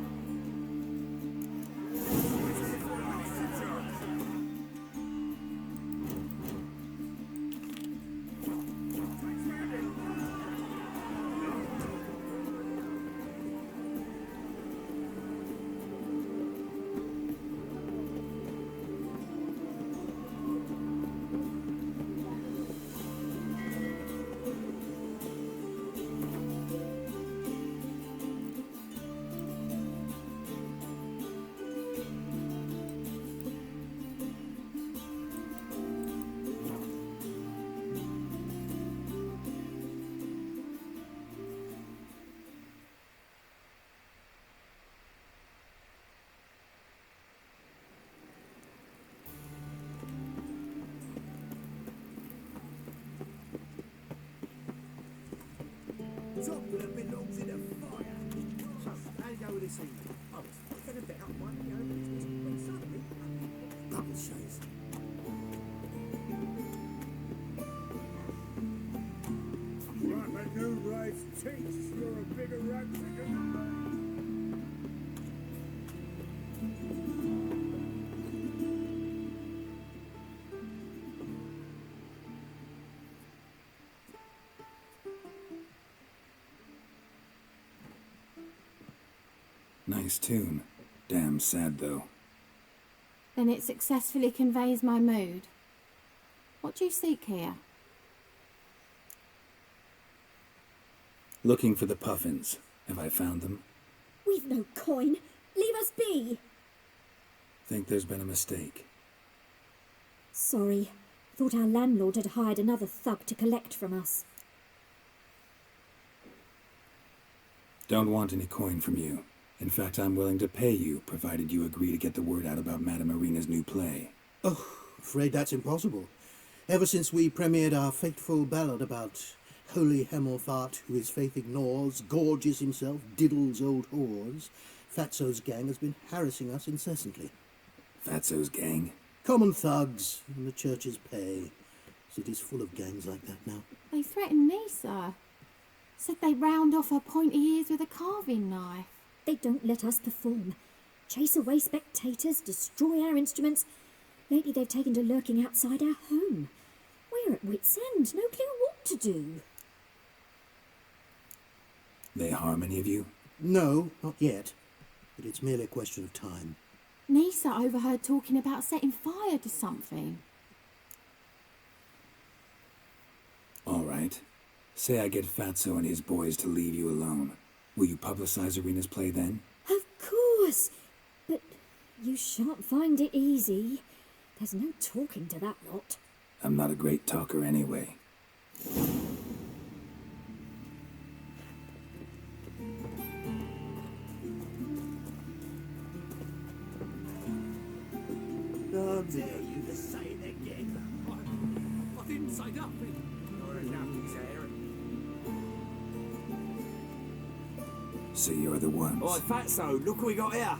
Chocolate belongs in a fire. So, how you go with this evening? I was thinking about minding my own business when suddenly, double shades. Right, my new ride's teach. You're a bigger rat than me. Nice tune. Damn sad, though. Then it successfully conveys my mood. What do you seek here? Looking for the puffins. Have I found them? We've no coin. Leave us be. Think there's been a mistake. Sorry. Thought our landlord had hired another thug to collect from us. Don't want any coin from you. In fact, I'm willing to pay you, provided you agree to get the word out about Madame Irina's new play. Oh, afraid that's impossible. Ever since we premiered our fateful ballad about holy Hemelfart, who his faith ignores, gorges himself, diddles old whores, Fatso's gang has been harassing us incessantly. Fatso's gang? Common thugs in the church's pay. City's full of gangs like that now. They threatened me, sir. Said they'd round off her pointy ears with a carving knife. They don't let us perform. Chase away spectators, destroy our instruments. Lately they've taken to lurking outside our home. We're at wit's end, no clue what to do. They harm any of you? No, not yet. But it's merely a question of time. Nisa overheard talking about setting fire to something. All right. Say I get Fatso and his boys to leave you alone. Will you publicize Irina's play then? Of course. But you shan't find it easy. There's no talking to that lot. I'm not a great talker anyway. Oh dear, you to say it again. I didn't say nothing. You're enough, Sarah. So you're the ones. Oi, Fatso, look what we got here.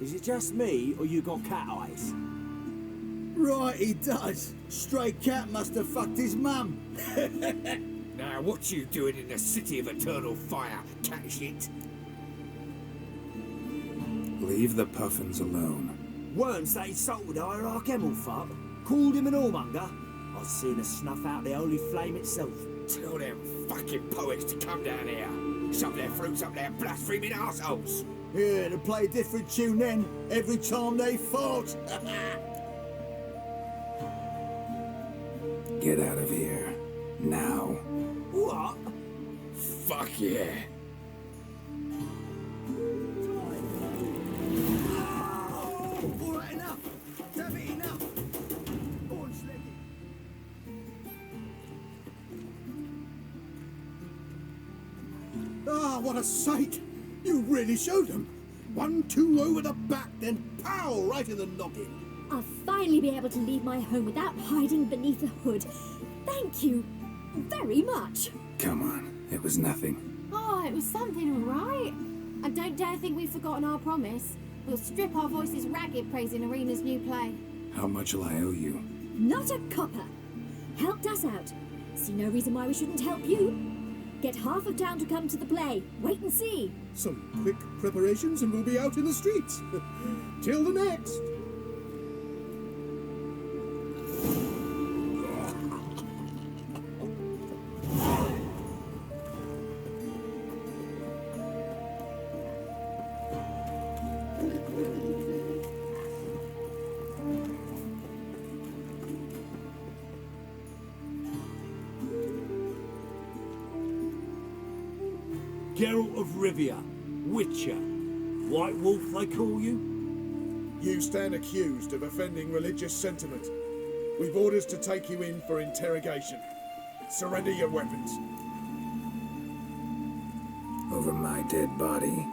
Is it just me, or you got cat eyes? Right, he does. Stray cat must have fucked his mum. Now, what you doing in the city of eternal fire, cat shit? Leave the puffins alone. Worms that insulted hierarch Hemelfart, called him an whoremonger. I'd sooner snuff out the holy flame itself. Tell them fucking poets to come down here. Shove their fruits up their blaspheming arseholes. Yeah, to play a different tune then, every time they fought. Get out of here. Now. What? Fuck yeah. All right, enough. Damn it, enough. Ah, what a sight! You really showed them. 1-2 over the back, then pow, right in the noggin. I'll finally be able to leave my home without hiding beneath a hood. Thank you very much. Come on, it was nothing. Oh, it was something, all right. And don't dare think we've forgotten our promise. We'll strip our voices ragged praising Arena's new play. How much will I owe you? Not a copper. Helped us out. See no reason why we shouldn't help you. Get half of town to come to the play. Wait and see. Some quick preparations and we'll be out in the streets. Till the next. Geralt of Rivia, Witcher. White Wolf, they call you? You stand accused of offending religious sentiment. We've orders to take you in for interrogation. Surrender your weapons. Over my dead body.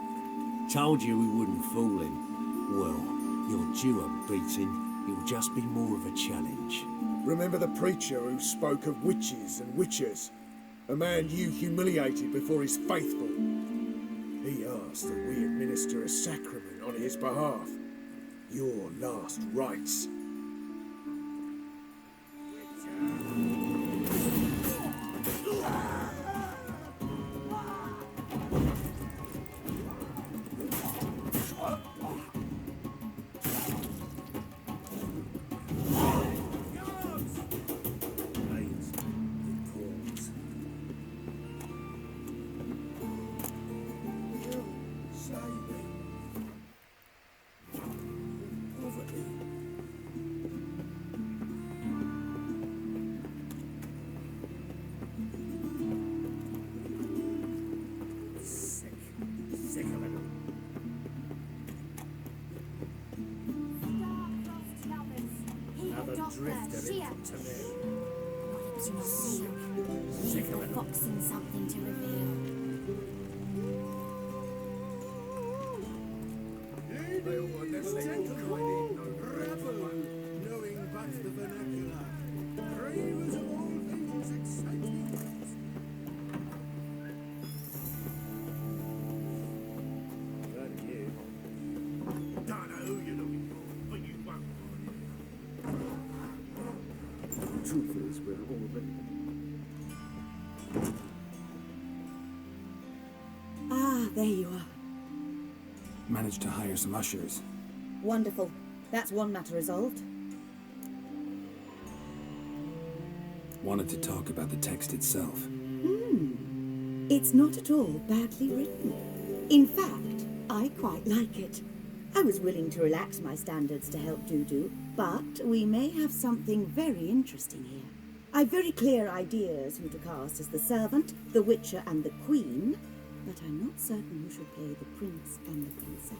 Told you we wouldn't fool him. Well, you're due a beating. It'll just be more of a challenge. Remember the preacher who spoke of witches and witchers? A man you humiliated before his faithful. He asked that we administer a sacrament on his behalf. Your last rites. Boxing something to reveal. Knowing but the vernacular. Cravers of all things exciting. Bloody you. Don't know who you're looking for, but you won't find it. Truth is, we're all ready. Ah, there you are. Managed to hire some ushers. Wonderful. That's one matter resolved. Wanted to talk about the text itself. It's not at all badly written. In fact, I quite like it. I was willing to relax my standards to help Dudu, but we may have something very interesting here. I've very clear ideas who to cast as the servant, the witcher, and the queen, but I'm not certain who should play the prince and the princess.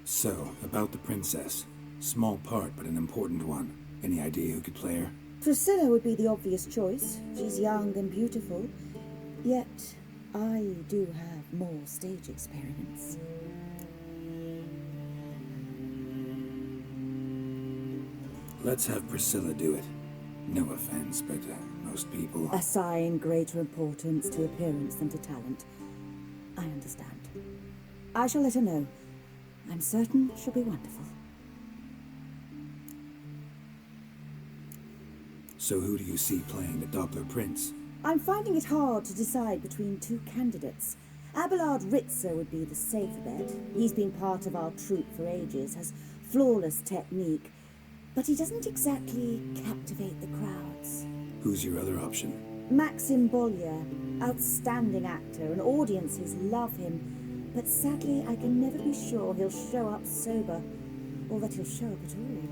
So, about the princess. Small part, but an important one. Any idea who could play her? Priscilla would be the obvious choice. She's young and beautiful. Yet, I do have more stage experience. Let's have Priscilla do it. No offense, but most people... Assign greater importance to appearance than to talent. I understand. I shall let her know. I'm certain she'll be wonderful. So who do you see playing the Doppler Prince? I'm finding it hard to decide between two candidates. Abelard Ritzer would be the safe bet. He's been part of our troupe for ages, has flawless technique. but he doesn't exactly captivate the crowds. Who's your other option? Maxim Bollier, outstanding actor, and audiences love him. But sadly, I can never be sure he'll show up sober, or that he'll show up at all.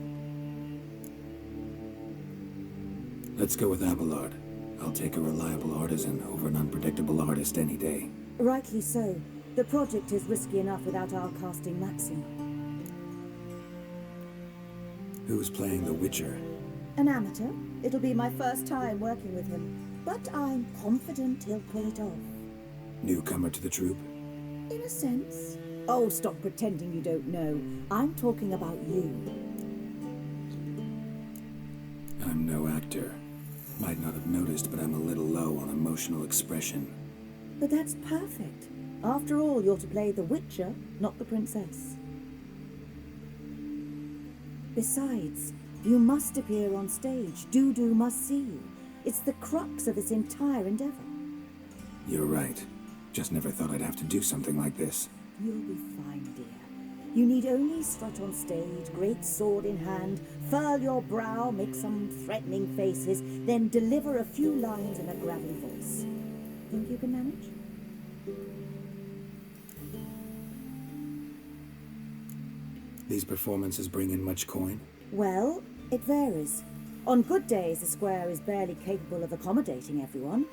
Let's go with Abelard. I'll take a reliable artisan over an unpredictable artist any day. Rightly so. The project is risky enough without our casting Maxim. Who's playing the Witcher? An amateur. It'll be my first time working with him, but I'm confident he'll pull it off. Newcomer to the troupe? In a sense. Oh, stop pretending you don't know. I'm talking about you. I'm no actor. Might not have noticed, but I'm a little low on emotional expression. But that's perfect. After all, you're to play the Witcher, not the princess. Besides, you must appear on stage. Dudu must see you. It's the crux of this entire endeavor. You're right. Just never thought I'd have to do something like this. You'll be fine, dear. You need only strut on stage, great sword in hand, furl your brow, make some threatening faces, then deliver a few lines in a gravelly voice. Think you can manage? These performances bring in much coin? Well, it varies. On good days, the square is barely capable of accommodating everyone.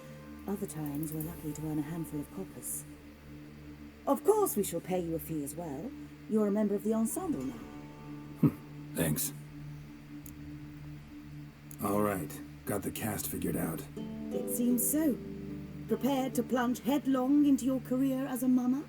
Other times, we're lucky to earn a handful of coppers. Of course, we shall pay you a fee as well. You're a member of the ensemble now. Thanks. All right. Got the cast figured out. It seems so. Prepared to plunge headlong into your career as a mama?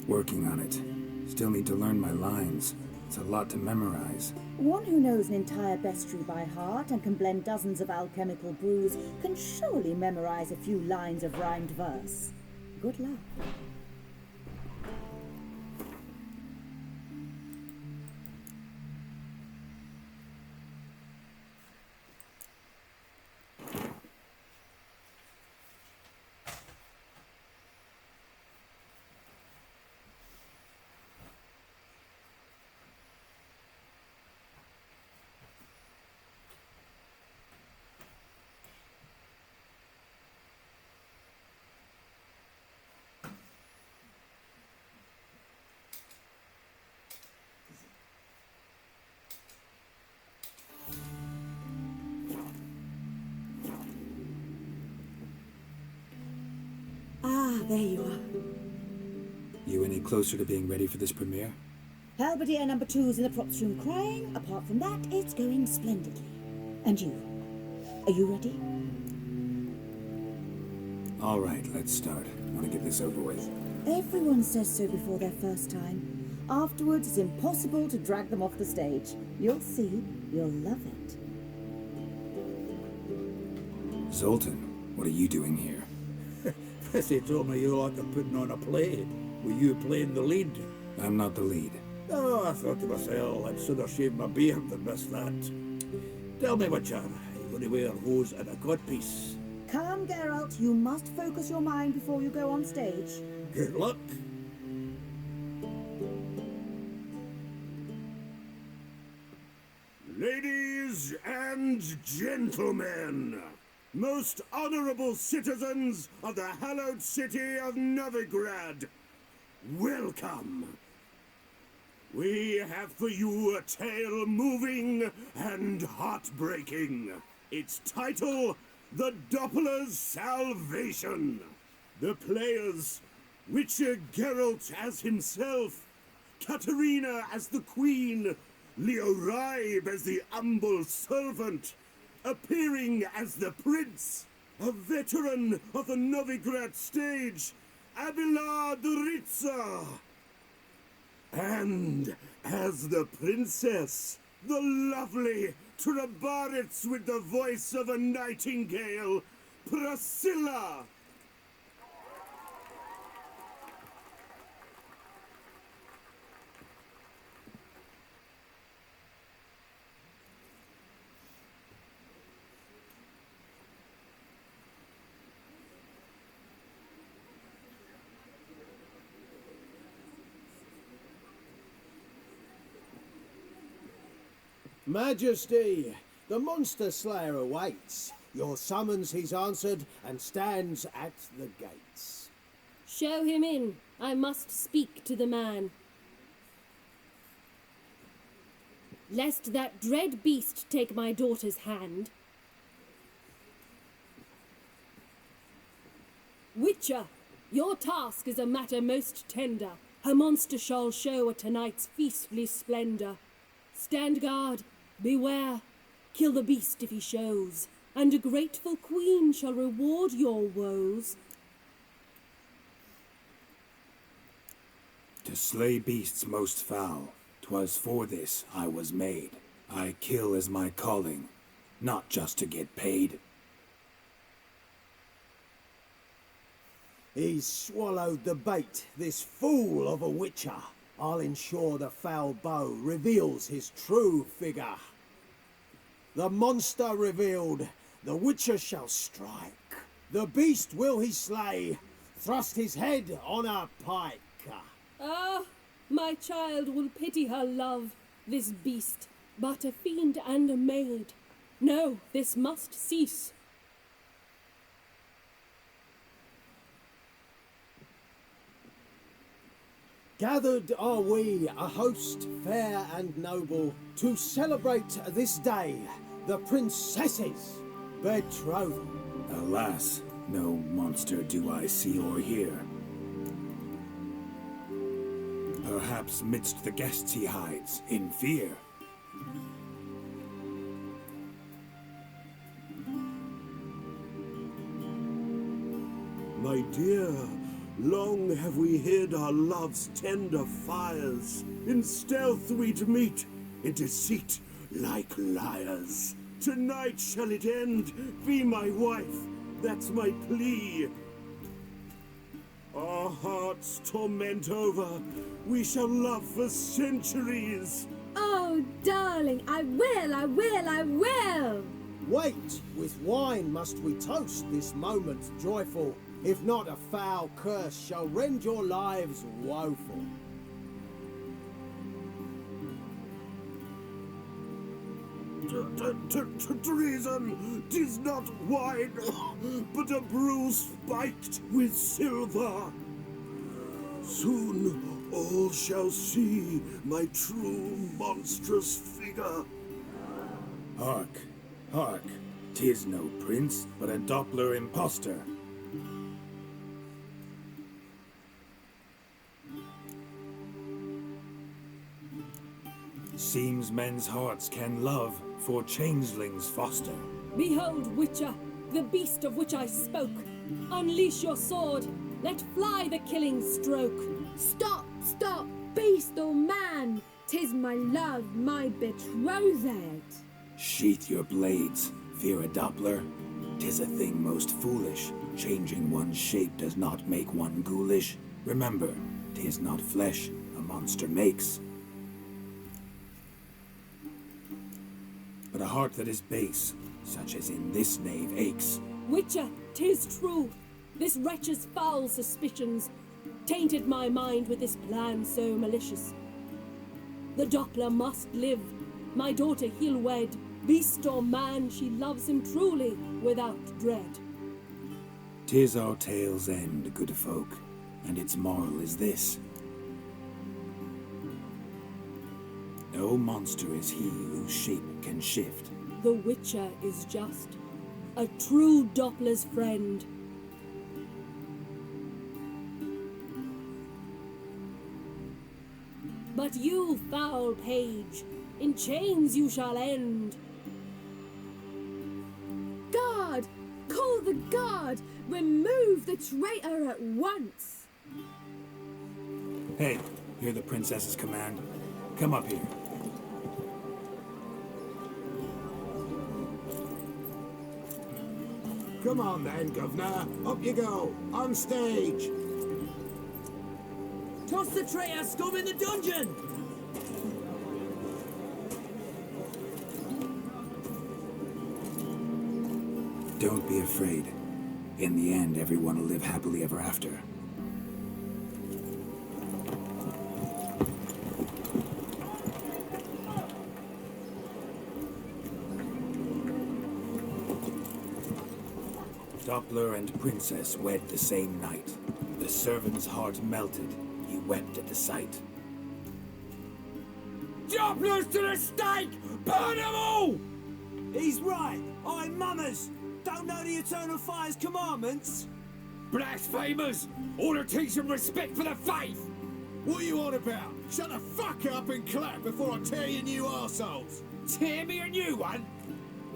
Working on it. Still need to learn my lines. It's a lot to memorize. One who knows an entire bestiary by heart and can blend dozens of alchemical brews can surely memorize a few lines of rhymed verse. Good luck. Ah, there you are. You any closer to being ready for this premiere? Halberdier number 2's in the props room crying. Apart from that, it's going splendidly. And you? Are you ready? All right, let's start. Want to get this over with. Everyone says so before their first time. Afterwards, it's impossible to drag them off the stage. You'll see. You'll love it. Zoltan, what are you doing here? They told me you like putting on a play. Were you playing the lead? I'm not the lead. Oh, I thought to myself, I'd sooner shave my beard than miss that. Tell me, Witcher, are you going to wear hose and a codpiece? Calm, Geralt. You must focus your mind before you go on stage. Good luck. Ladies and gentlemen, most honorable citizens of the hallowed city of Novigrad, welcome. We have for you a tale moving and heartbreaking. Its title, The Doppler's Salvation. The players, Witcher Geralt as himself, Katerina as the queen, Leo Raib as the humble servant, appearing as the prince, a veteran of the Novigrad stage, Abelard Ritza. And as the princess, the lovely Trabaritz with the voice of a nightingale, Priscilla. Majesty, the monster slayer awaits. Your summons he's answered and stands at the gates. Show him in. I must speak to the man. Lest that dread beast take my daughter's hand. Witcher, your task is a matter most tender. Her monster shall show at tonight's feastly splendor. Stand guard, beware, kill the beast if he shows, and a grateful queen shall reward your woes. To slay beasts most foul, 'twas for this I was made. I kill as my calling, not just to get paid. He's swallowed the bait, this fool of a witcher. I'll ensure the foul bow reveals his true figure. The monster revealed, the witcher shall strike. The beast will he slay, thrust his head on a pike. Ah, my child will pity her love, this beast, but a fiend and a maid. No, this must cease. Gathered are we, a host fair and noble, to celebrate this day, the princess's betrothal. Alas, no monster do I see or hear. Perhaps midst the guests he hides, in fear. My dear, long have we hid our love's tender fires. In stealth we'd meet, in deceit like liars. Tonight shall it end, be my wife, that's my plea. Our hearts torment over, we shall love for centuries. Oh, darling, I will, I will, I will! Wait, with wine must we toast this moment joyful. If not, a foul curse shall rend your lives woeful. Treason! 'Tis not wine, but a brew spiked with silver. Soon all shall see my true monstrous figure. Hark, hark, 'tis no prince, but a Doppler impostor. Seems men's hearts can love, for changelings foster. Behold, Witcher, the beast of which I spoke. Unleash your sword, let fly the killing stroke. Stop, stop, beast or man! 'Tis my love, my betrothed. Sheath your blades, fear a Doppler. 'Tis a thing most foolish. Changing one's shape does not make one ghoulish. Remember, 'tis not flesh a monster makes, but a heart that is base, such as in this knave aches. Witcher, 'tis true. This wretch's foul suspicions tainted my mind with this plan so malicious. The Doppler must live. My daughter he'll wed. Beast or man, she loves him truly, without dread. 'Tis our tale's end, good folk, and its moral is this. No monster is he whose shape can shift. The Witcher is just a true Doppler's friend. But you, foul page, in chains you shall end. Guard! Call the guard! Remove the traitor at once! Hey, hear the princess's command? Come up here. Come on then, Governor. Up you go. On stage. Toss the traitor scum in the dungeon! Don't be afraid. In the end, everyone will live happily ever after. Doppler and Princess wed the same night. The servant's heart melted. He wept at the sight. Doppler's to the stake! Burn them all! He's right. I'm mummers. Don't know the Eternal Fire's commandments. Blasphemers! Order teach them respect for the faith! What are you on about? Shut the fuck up and clap before I tear you new arseholes! Tear me a new one?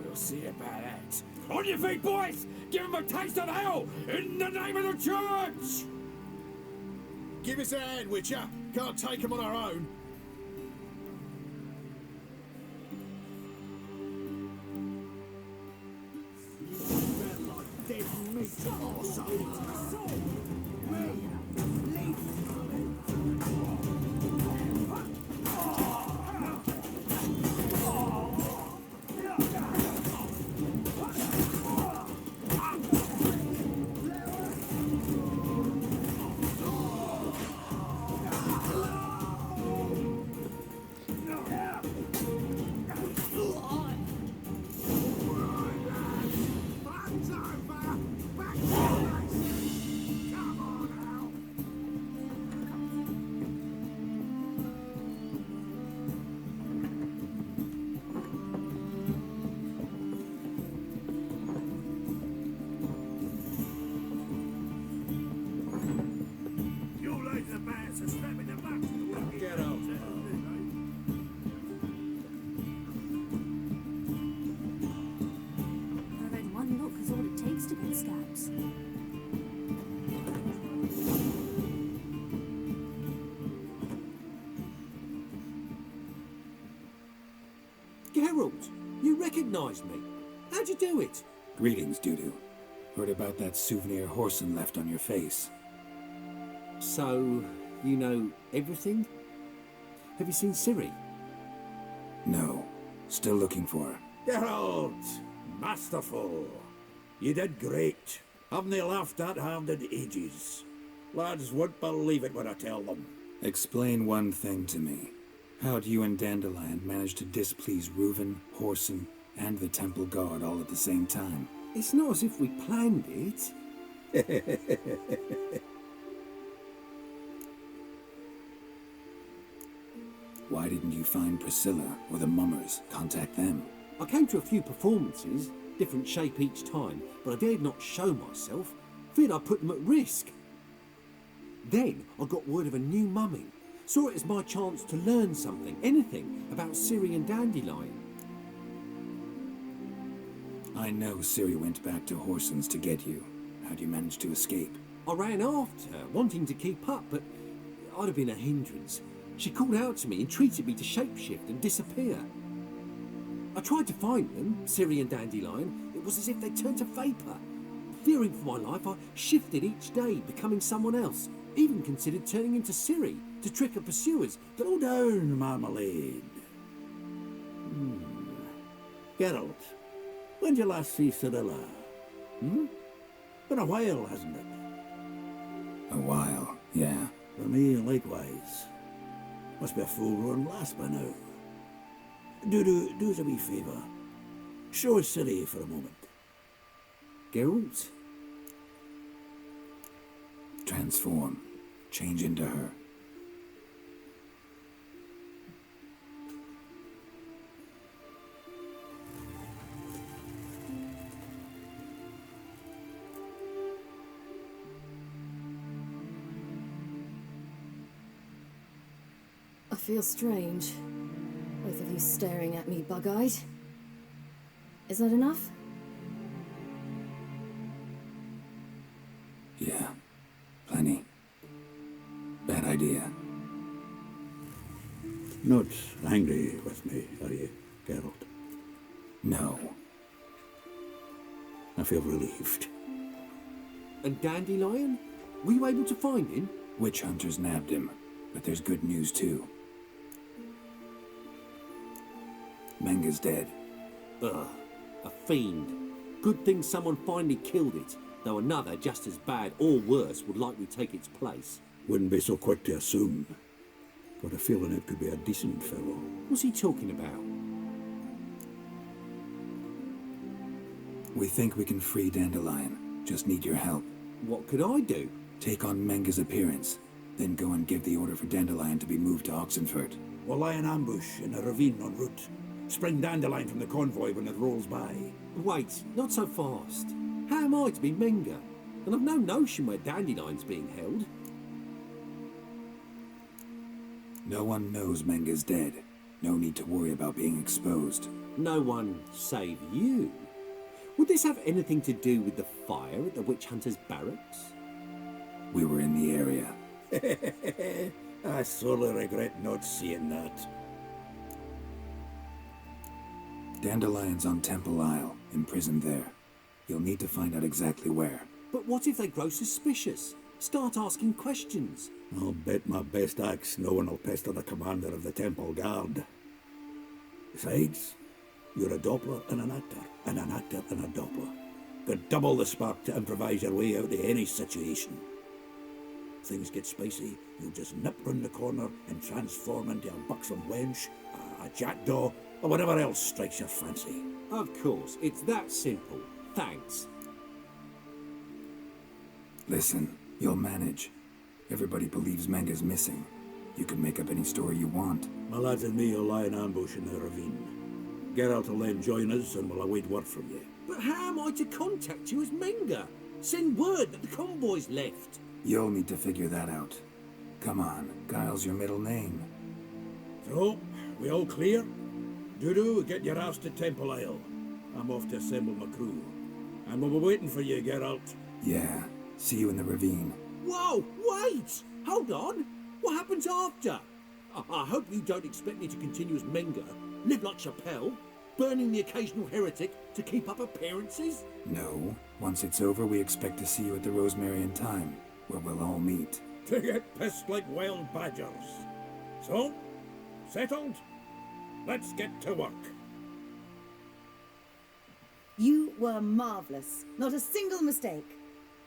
We'll see about that. On your feet, boys! Give them a taste of hell in the name of the church! Give us a hand, Witcher. Can't take them on our own. Get out. I read one look is all it takes to get scabs. Geralt, you recognise me. How'd you do it? Greetings, Dudu. Heard about that souvenir Horson left on your face. So, you know everything? Have you seen Ciri? No. Still looking for her. Geralt! Masterful! You did great. Haven't they laughed that hand in ages? Lads won't believe it when I tell them. Explain one thing to me. How'd you and Dandelion manage to displease Reuven, Horson, and the Temple Guard all at the same time? It's not as if we planned it. Why didn't you find Priscilla or the Mummers? Contact them. I came to a few performances, different shape each time, but I dared not show myself, feared I'd put them at risk. Then I got word of a new mumming. Saw it as my chance to learn something, anything, about Ciri and Dandelion. I know Ciri went back to Horson's to get you. How'd you manage to escape? I ran after her, wanting to keep up, but I'd have been a hindrance. She called out to me, entreated me to shapeshift and disappear. I tried to find them, Ciri and Dandelion. It was as if they turned to vapour. Fearing for my life, I shifted each day, becoming someone else. Even considered turning into Ciri to trick her pursuers, but Slow down, Marmalade. Geralt, when'd you last see Cyrilla? Been a while, hasn't it? A while, yeah. For me, likewise. Must be a full-grown lass by now. Do us a wee favour. Show us Ciri for a moment. Geralt? Transform. Change into her. I feel strange. Both of you staring at me bug-eyed. Is that enough? Yeah. Plenty. Bad idea. Not angry with me, are you, Geralt? No. I feel relieved. And Dandelion? Were you able to find him? Witch hunters nabbed him, but there's good news too. Menga's dead. Ugh, a fiend. Good thing someone finally killed it, though another just as bad or worse would likely take its place. Wouldn't be so quick to assume. Got a feeling it could be a decent fellow. What's he talking about? We think we can free Dandelion. Just need your help. What could I do? Take on Menga's appearance, then go and give the order for Dandelion to be moved to Oxenford. We'll lie in ambush in a ravine en route. Spring Dandelion from the convoy when it rolls by. Wait, not so fast. How am I to be Menga? And I've no notion where Dandelion's being held. No one knows Menga's dead. No need to worry about being exposed. No one save you? Would this have anything to do with the fire at the witch hunter's barracks? We were in the area. I sorely regret not seeing that. Dandelion's on Temple Isle, imprisoned there. You'll need to find out exactly where. But what if they grow suspicious? Start asking questions? I'll bet my best axe no one will pester the commander of the Temple Guard. Besides, you're a Doppler and an actor and a Doppler. Got double the spark to improvise your way out of any situation. Things get spicy, you'll just nip round the corner and transform into a buxom wench, a jackdaw, or whatever else strikes your fancy. Of course, it's that simple. Thanks. Listen, you'll manage. Everybody believes Menga's missing. You can make up any story you want. My lads and me will lie in ambush in the ravine. Geralt will then join us and we'll await word from you. But how am I to contact you as Menga? Send word that the convoy's left. You'll need to figure that out. Come on, Guile's your middle name. So, we all clear? Dudu, get your ass to Temple Isle. I'm off to assemble my crew. And we'll be waiting for you, Geralt. Yeah, see you in the ravine. Whoa, wait! Hold on! What happens after? I hope you don't expect me to continue as Menga, live like Chappelle, burning the occasional heretic to keep up appearances? No. Once it's over, we expect to see you at the Rosemary in Time, where we'll all meet. To get pissed like wild badgers. So, settled? Let's get to work. You were marvellous. Not a single mistake.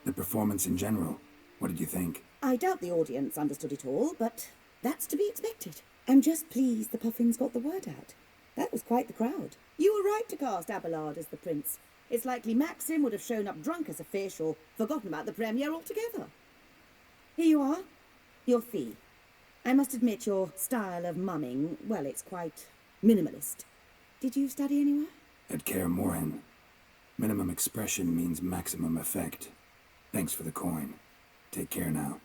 The performance in general, what did you think? I doubt the audience understood it all, but that's to be expected. I'm just pleased the Puffins got the word out. That was quite the crowd. You were right to cast Abelard as the prince. It's likely Maxim would have shown up drunk as a fish or forgotten about the premiere altogether. Here you are, your fee. I must admit your style of mumming, well, it's quite minimalist. Did you study anywhere? At Kaer Morhen. Minimum expression means maximum effect. Thanks for the coin. Take care now.